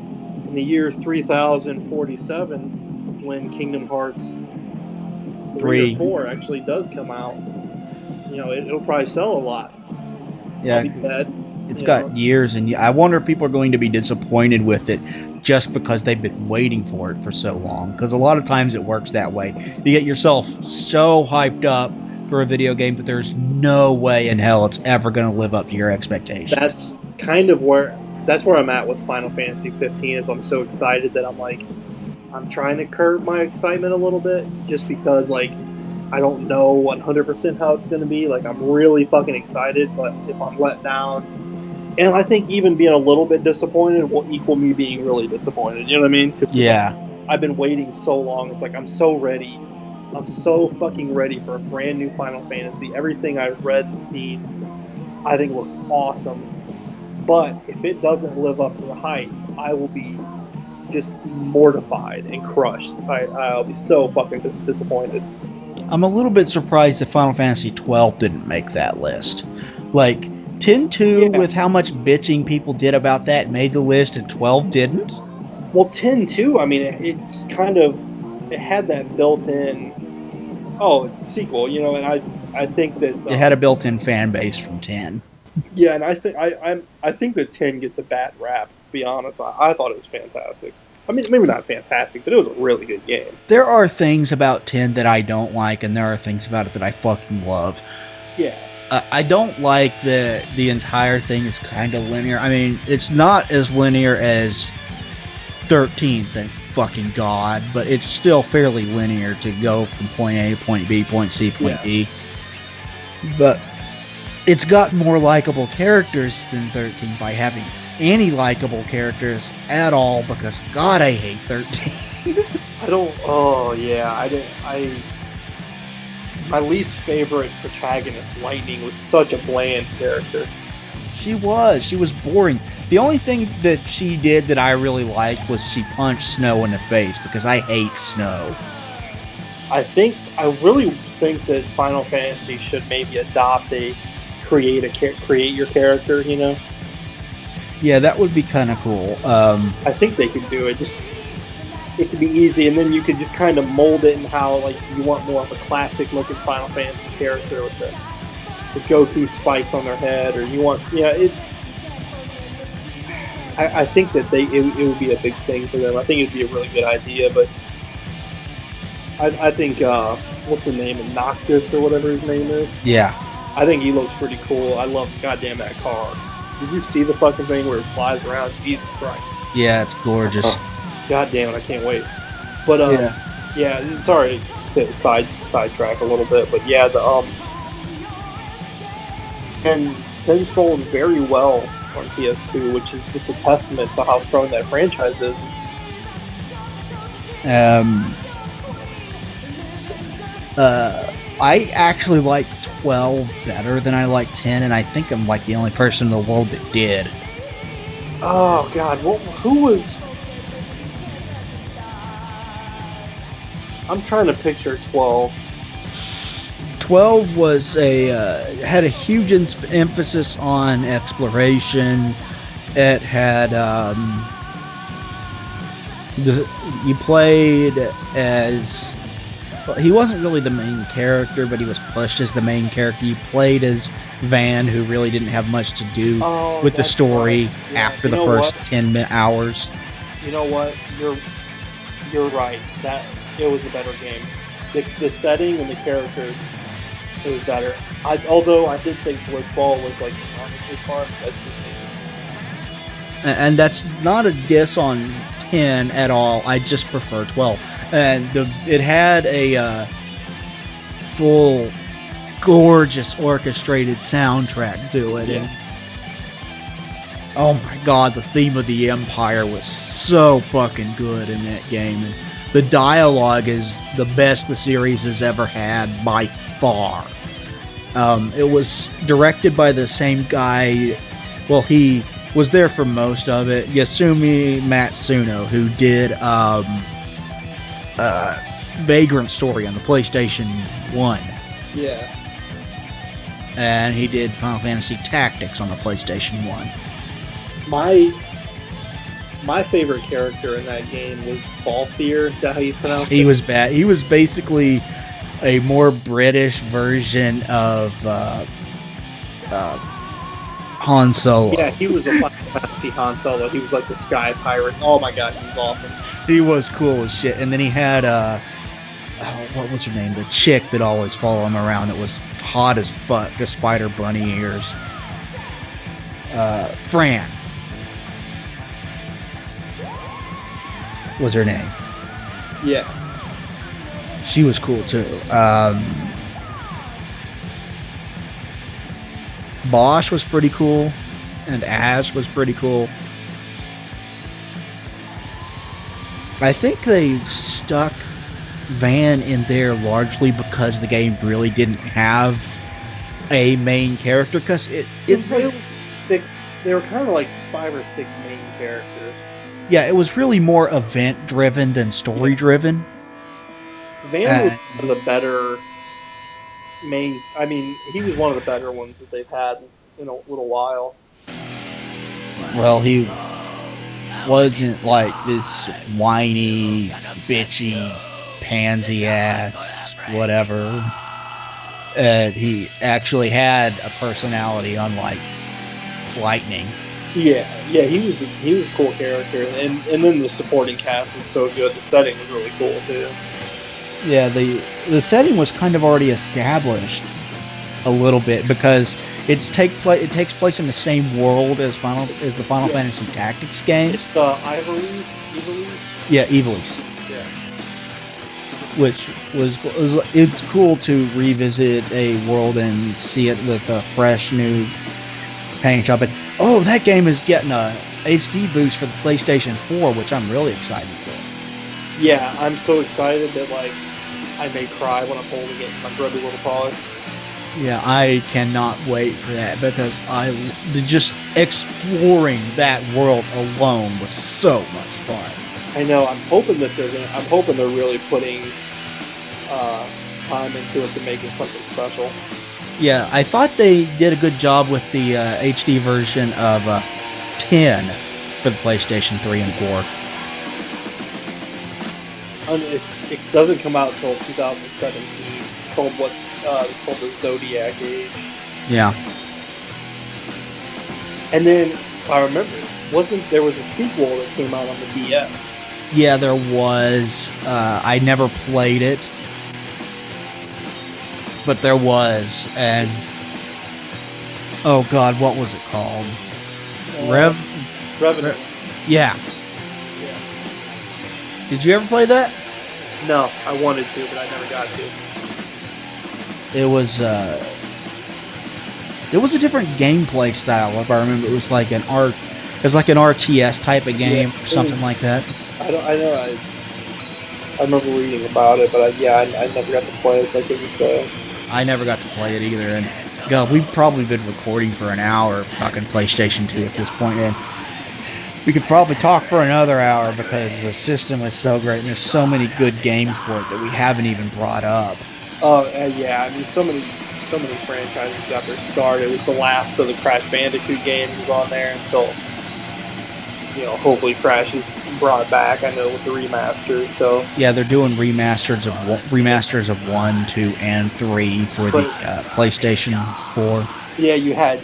in the year 3047, when Kingdom Hearts 3 or 4 actually does come out, it'll probably sell a lot. Yeah, it's got years, and I wonder if people are going to be disappointed with it just because they've been waiting for it for so long. Because a lot of times it works that way. You get yourself so hyped up for a video game that there's no way in hell it's ever going to live up to your expectations. That's kind of where I'm at with Final Fantasy 15. Is I'm so excited that I'm trying to curb my excitement a little bit, just because I don't know 100% how it's going to be. I'm really fucking excited, but if I'm let down, and I think even being a little bit disappointed will equal me being really disappointed. You know what I mean? Cause I've been waiting so long. It's I'm so ready. I'm so fucking ready for a brand new Final Fantasy. Everything I've read and seen, I think looks awesome. But if it doesn't live up to the hype, I will be just mortified and crushed. I'll be so fucking disappointed. I'm a little bit surprised that Final Fantasy 12 didn't make that list. 10-2, with how much bitching people did about that, made the list, and 12 didn't? Well, 10-2, I mean, it had that built-in, it's a sequel, and I think that It had a built-in fan base from 10. yeah, and I think that 10 gets a bad rap. To be honest, I thought it was fantastic. I mean, maybe not fantastic, but it was a really good game. There are things about 10 that I don't like, and there are things about it that I fucking love. Yeah. I don't like that the entire thing is kind of linear. I mean, it's not as linear as 13, thank fucking God, but it's still fairly linear to go from point A to point B, point C, point D. But it's got more likable characters than 13 by having any likable characters at all, because God, I hate 13. I don't. Oh yeah, my least favorite protagonist, Lightning, was such a bland character. She was boring. The only thing that she did that I really liked was she punched Snow in the face, because I hate Snow. I really think that Final Fantasy should maybe adopt a create your character, you know? Yeah, that would be kind of cool. I think they could do it. It could be easy, and then you could just kind of mold it in how like you want more of a classic looking Final Fantasy character with the Goku spikes on their head, or you want I think that it would be a big thing for them. I think it'd be a really good idea, but I think what's his name, Noctis or whatever his name is. Yeah, I think he looks pretty cool. I love goddamn that car. Did you see the fucking thing where it flies around? Jesus Christ. Yeah, it's gorgeous. God damn it, I can't wait. But yeah, sorry to sidetrack a little bit, but yeah, the 10 sold very well on PS2, which is just a testament to how strong that franchise is. I actually like 12 better than I like 10, and I think I'm like the only person in the world that did. Oh God, who was? I'm trying to picture 12. 12 was had a huge emphasis on exploration. It had you played as, well, he wasn't really the main character, but he was pushed as the main character. You played as Van, who really didn't have much to do with the story after the first 10 hours. You know what? You're right. That it was a better game. The setting and the characters, it was better. Although I did think Blitzball was like honestly fun. And that's not a diss on 10 at all. I just prefer 12. And it had a full, gorgeous orchestrated soundtrack to it. Yeah. And oh my God, the theme of the Empire was so fucking good in that game. And the dialogue is the best the series has ever had by far. It was directed by the same guy. Well, he was there for most of it. Yasumi Matsuno, who did Vagrant Story on the PlayStation 1. Yeah. And he did Final Fantasy Tactics on the PlayStation 1. My favorite character in that game was Balthier. Is that how you pronounce it? He was bad. He was basically a more British version of Han Solo. Yeah, he was a Final Fantasy Han Solo. He was like the sky pirate. Oh my God, he was awesome. He was cool as shit. And then he had what was her name? The chick that always followed him around. That was hot as fuck. The spider bunny ears. Fran was her name. Yeah. She was cool too. Bosch was pretty cool, and Ash was pretty cool. I think they stuck Van in there largely because the game really didn't have a main character, because it was like six. They were kind of like 5 or 6 main characters. Yeah, it was really more event driven than story driven. Van was one of the better main. I mean, he was one of the better ones that they've had in a little while. Well, he wasn't like this whiny, bitchy, pansy ass, whatever. he actually had a personality, unlike Lightning. Yeah, he was a cool character, and then the supporting cast was so good. The setting was really cool too. Yeah, the setting was kind of already established a little bit because it takes place in the same world as the Final Fantasy Tactics game. It's the Ivories. Yeah, Evilise. Yeah. Which it's cool to revisit a world and see it with a fresh new paint job. But that game is getting a HD boost for the PlayStation 4, which I'm really excited for. Yeah, I'm so excited that I may cry when I'm holding it in my grubby little paws. Yeah, I cannot wait for that because just exploring that world alone was so much fun. I know. I'm hoping they're really putting time into it to make it something special. Yeah, I thought they did a good job with the HD version of 10 for the PlayStation 3 and 4. It doesn't come out until 2017. It's called the Zodiac Age. Yeah. And then I remember, there was a sequel that came out on the DS? Yeah, there was. I never played it, but there was. And oh god, what was it called? Revenant. Yeah. Did you ever play that? No, I wanted to, but I never got to. It was a different gameplay style, if I remember. It was like an RTS type of game or something like that. I know. I remember reading about it, but I never got to play it. Like it was. I never got to play it either, and God, we've probably been recording for an hour talking PlayStation 2 at this point, and we could probably talk for another hour because the system is so great, and there's so many good games for it that we haven't even brought up. Oh yeah, I mean, so many franchises got their start. It was the last of the Crash Bandicoot games was on there until, hopefully Crash is brought back. I know with the remasters. So yeah, they're doing remasters of 1, 2, and 3 for the PlayStation 4. Yeah, you had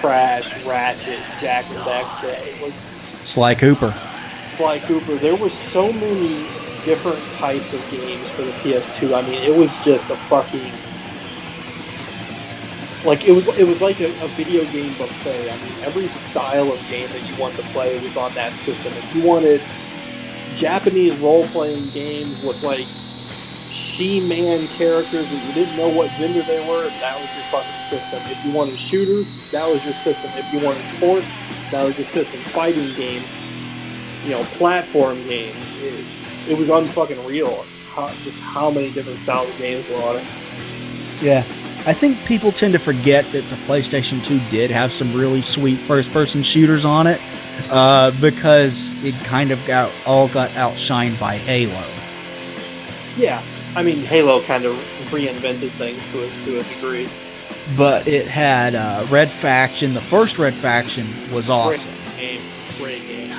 Crash, Ratchet, Jak and Daxter, Sly Cooper. There were so many different types of games for the PS2. I mean, it was just a fucking it was like a video game buffet. I mean, every style of game that you wanted to play was on that system. If you wanted Japanese role-playing games with she-man characters that you didn't know what gender they were, that was your fucking system. If you wanted shooters, that was your system. If you wanted sports, that was your system. Fighting games, platform games. It was unfucking real. How many different styles of games were on it. Yeah. I think people tend to forget that the PlayStation 2 did have some really sweet first-person shooters on it because it kind of got outshined by Halo. Yeah. I mean, Halo kind of reinvented things to a degree. But it had Red Faction. The first Red Faction was awesome. Great game.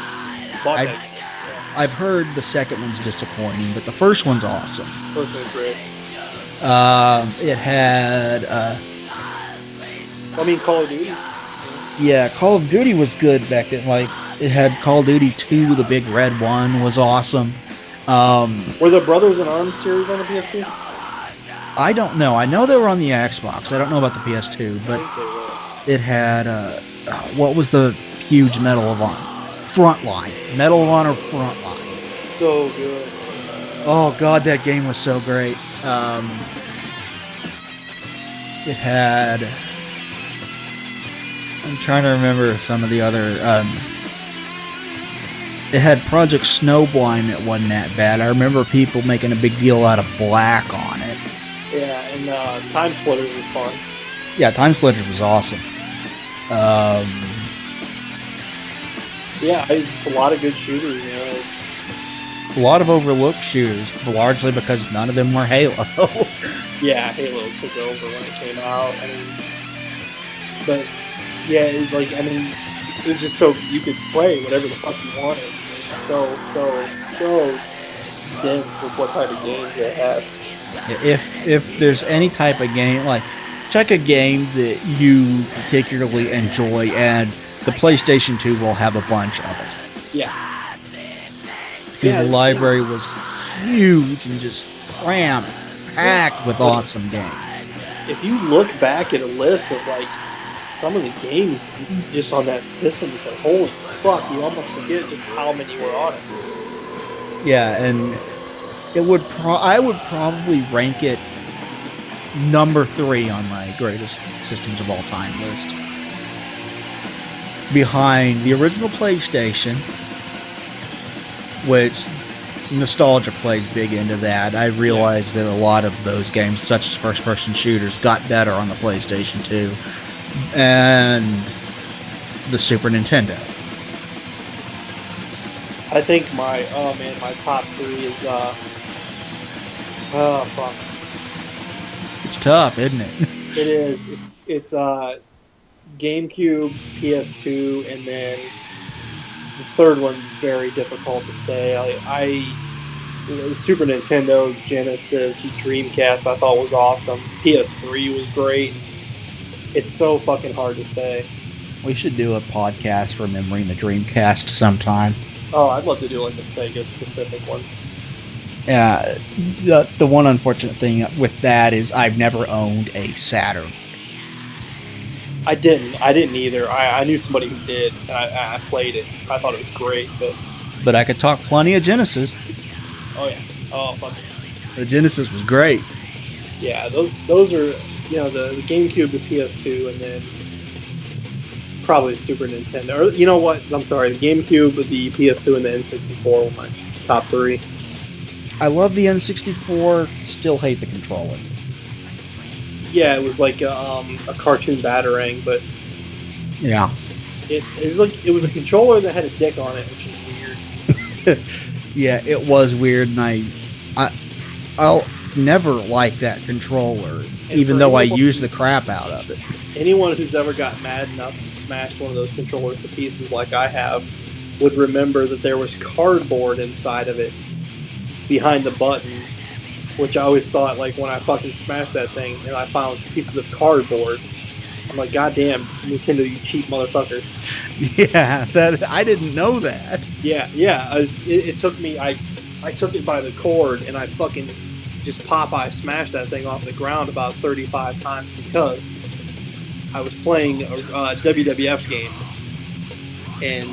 I've heard the second one's disappointing, but the first one's awesome. First one's great. It had... Call of Duty. Yeah, Call of Duty was good back then. It had Call of Duty 2, the big red one, was awesome. Were the Brothers in Arms series on the PS2? I don't know. I know they were on the Xbox. I don't know about the PS2, but it had... what was the huge Medal of Honor? Frontline. Medal of Honor Frontline. So good. Oh, God, that game was so great. It had... I'm trying to remember some of the other... it had Project Snowblind that wasn't that bad. I remember people making a big deal out of Black on it. Yeah, and Time Splitters was fun. Yeah, Time Splitters was awesome. Yeah, it's a lot of good shooters, A lot of overlooked shooters, largely because none of them were Halo. Yeah, Halo took over when it came out. But yeah, it was just so you could play whatever the fuck you wanted. It was so dense with what type of games they had. If there's any type of game, check a game that you particularly enjoy, and the PlayStation 2 will have a bunch of it. Yeah. Because the library was huge and just crammed, packed with awesome games. If you look back at a list of like some of the games just on that system, it's like, holy fuck, you almost forget just how many were on it. Yeah, and it would I would probably rank it number 3 on my greatest systems of all time list. Behind the original PlayStation, which nostalgia plays big into that. I realized that a lot of those games, such as first-person shooters, got better on the PlayStation 2. And the Super Nintendo. I think my top 3 is fuck. It's tough, isn't it? It is. It's GameCube, PS2, and then the third one's very difficult to say. The Super Nintendo, Genesis, Dreamcast I thought was awesome. PS3 was great. It's so fucking hard to say. We should do a podcast remembering the Dreamcast sometime. Oh, I'd love to do like a Sega specific one. Yeah, the one unfortunate thing with that is I've never owned a Saturn. I didn't either. I knew somebody who did, and I played it. I thought it was great, but I could talk plenty of Genesis. Oh yeah. Oh fuck yeah. The Genesis was great. Yeah, those are, you know, the GameCube, the PS2, and then probably Super Nintendo. Or, you know what? I'm sorry, the GameCube, the PS2, and the N64 were my top 3. I love the N64. Still hate the controller. Yeah, it was like a cartoon Batarang, but yeah, it was a controller that had a dick on it, which is weird. Yeah, it was weird, and I'll never like that controller, even though I use the crap out of it. Anyone who's ever got mad enough to smash one of those controllers to pieces like I have would remember that there was cardboard inside of it behind the buttons, which I always thought, like, when I fucking smashed that thing and I found pieces of cardboard, I'm like, goddamn, Nintendo, you cheap motherfucker. Yeah, I didn't know that. Yeah. It took me, I took it by the cord and I fucking just Popeye smashed that thing off the ground about 35 times because I was playing a WWF game, and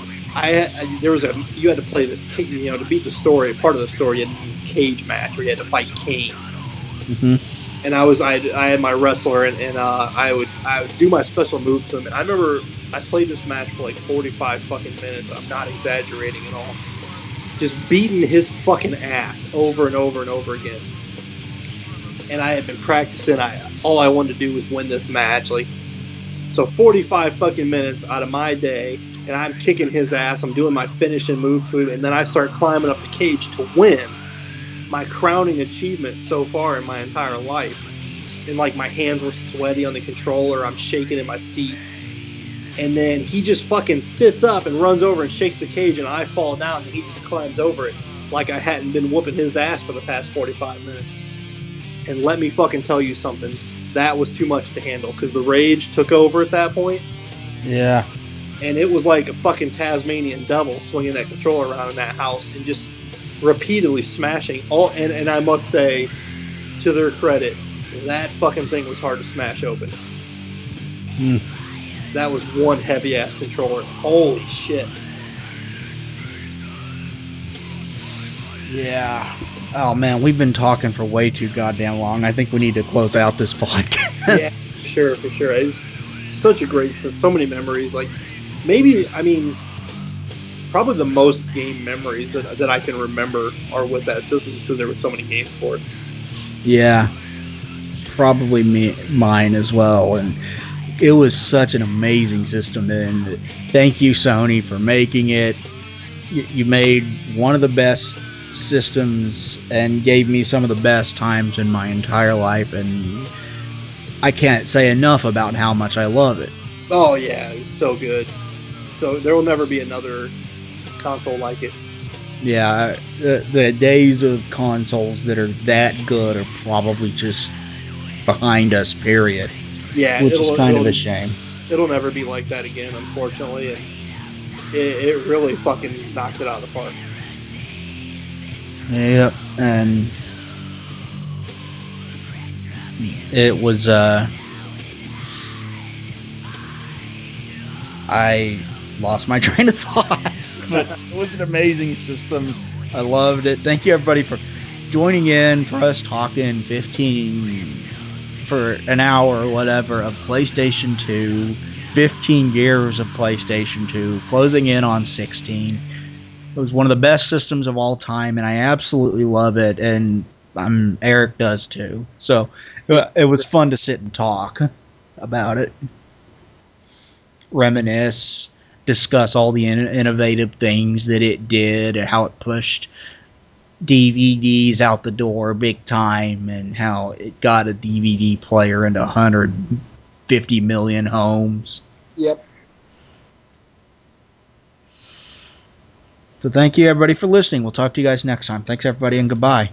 you had to play this, you know, to beat the story. Part of the story, you had to do this cage match where you had to fight Kane. Mm-hmm. And I had my wrestler, and I would do my special move to him. And I remember I played this match for like 45 fucking minutes. I'm not exaggerating at all. Just beating his fucking ass over and over and over again. And I had been practicing. All I wanted to do was win this match. Like, so 45 fucking minutes out of my day, and I'm kicking his ass. I'm doing my finishing move to him, and then I start climbing up the cage to win. My crowning achievement so far in my entire life. And like my hands were sweaty on the controller. I'm shaking in my seat. And then he just fucking sits up and runs over and shakes the cage, and I fall down, and he just climbs over it like I hadn't been whooping his ass for the past 45 minutes. And let me fucking tell you something. That was too much to handle because the rage took over at that point. Yeah. And it was like a fucking Tasmanian devil swinging that controller around in that house and just repeatedly smashing all. And I must say, to their credit, that fucking thing was hard to smash open. That was one heavy ass controller. Holy shit. Yeah. Oh man, we've been talking for way too goddamn long. I think we need to close out this podcast. Yeah, for sure. It was such a great, so many memories. Like, maybe, I mean, probably the most game memories that I can remember are with that system because there were so many games for it. Yeah, probably mine as well. And it was such an amazing system. And thank you, Sony, for making it. You made one of the best systems and gave me some of the best times in my entire life, and I can't say enough about how much I love it. Oh yeah, it was so good. So there will never be another console like it. Yeah, the days of consoles that are that good are probably just behind us, period. Yeah, which is kind of a shame. It'll never be like that again, unfortunately. And it really fucking knocked it out of the park. Yep, and it was I lost my train of thought. But it was an amazing system. I loved it. Thank you everybody for joining in for us talking 15 for an hour or whatever of PlayStation 2, 15 years of PlayStation 2, closing in on 16. It was one of the best systems of all time, and I absolutely love it, and Eric does too. So it was fun to sit and talk about it, reminisce, discuss all the innovative things that it did and how it pushed DVDs out the door big time, and how it got a DVD player into 150 million homes. Yep. So thank you everybody for listening. We'll talk to you guys next time. Thanks everybody, and goodbye.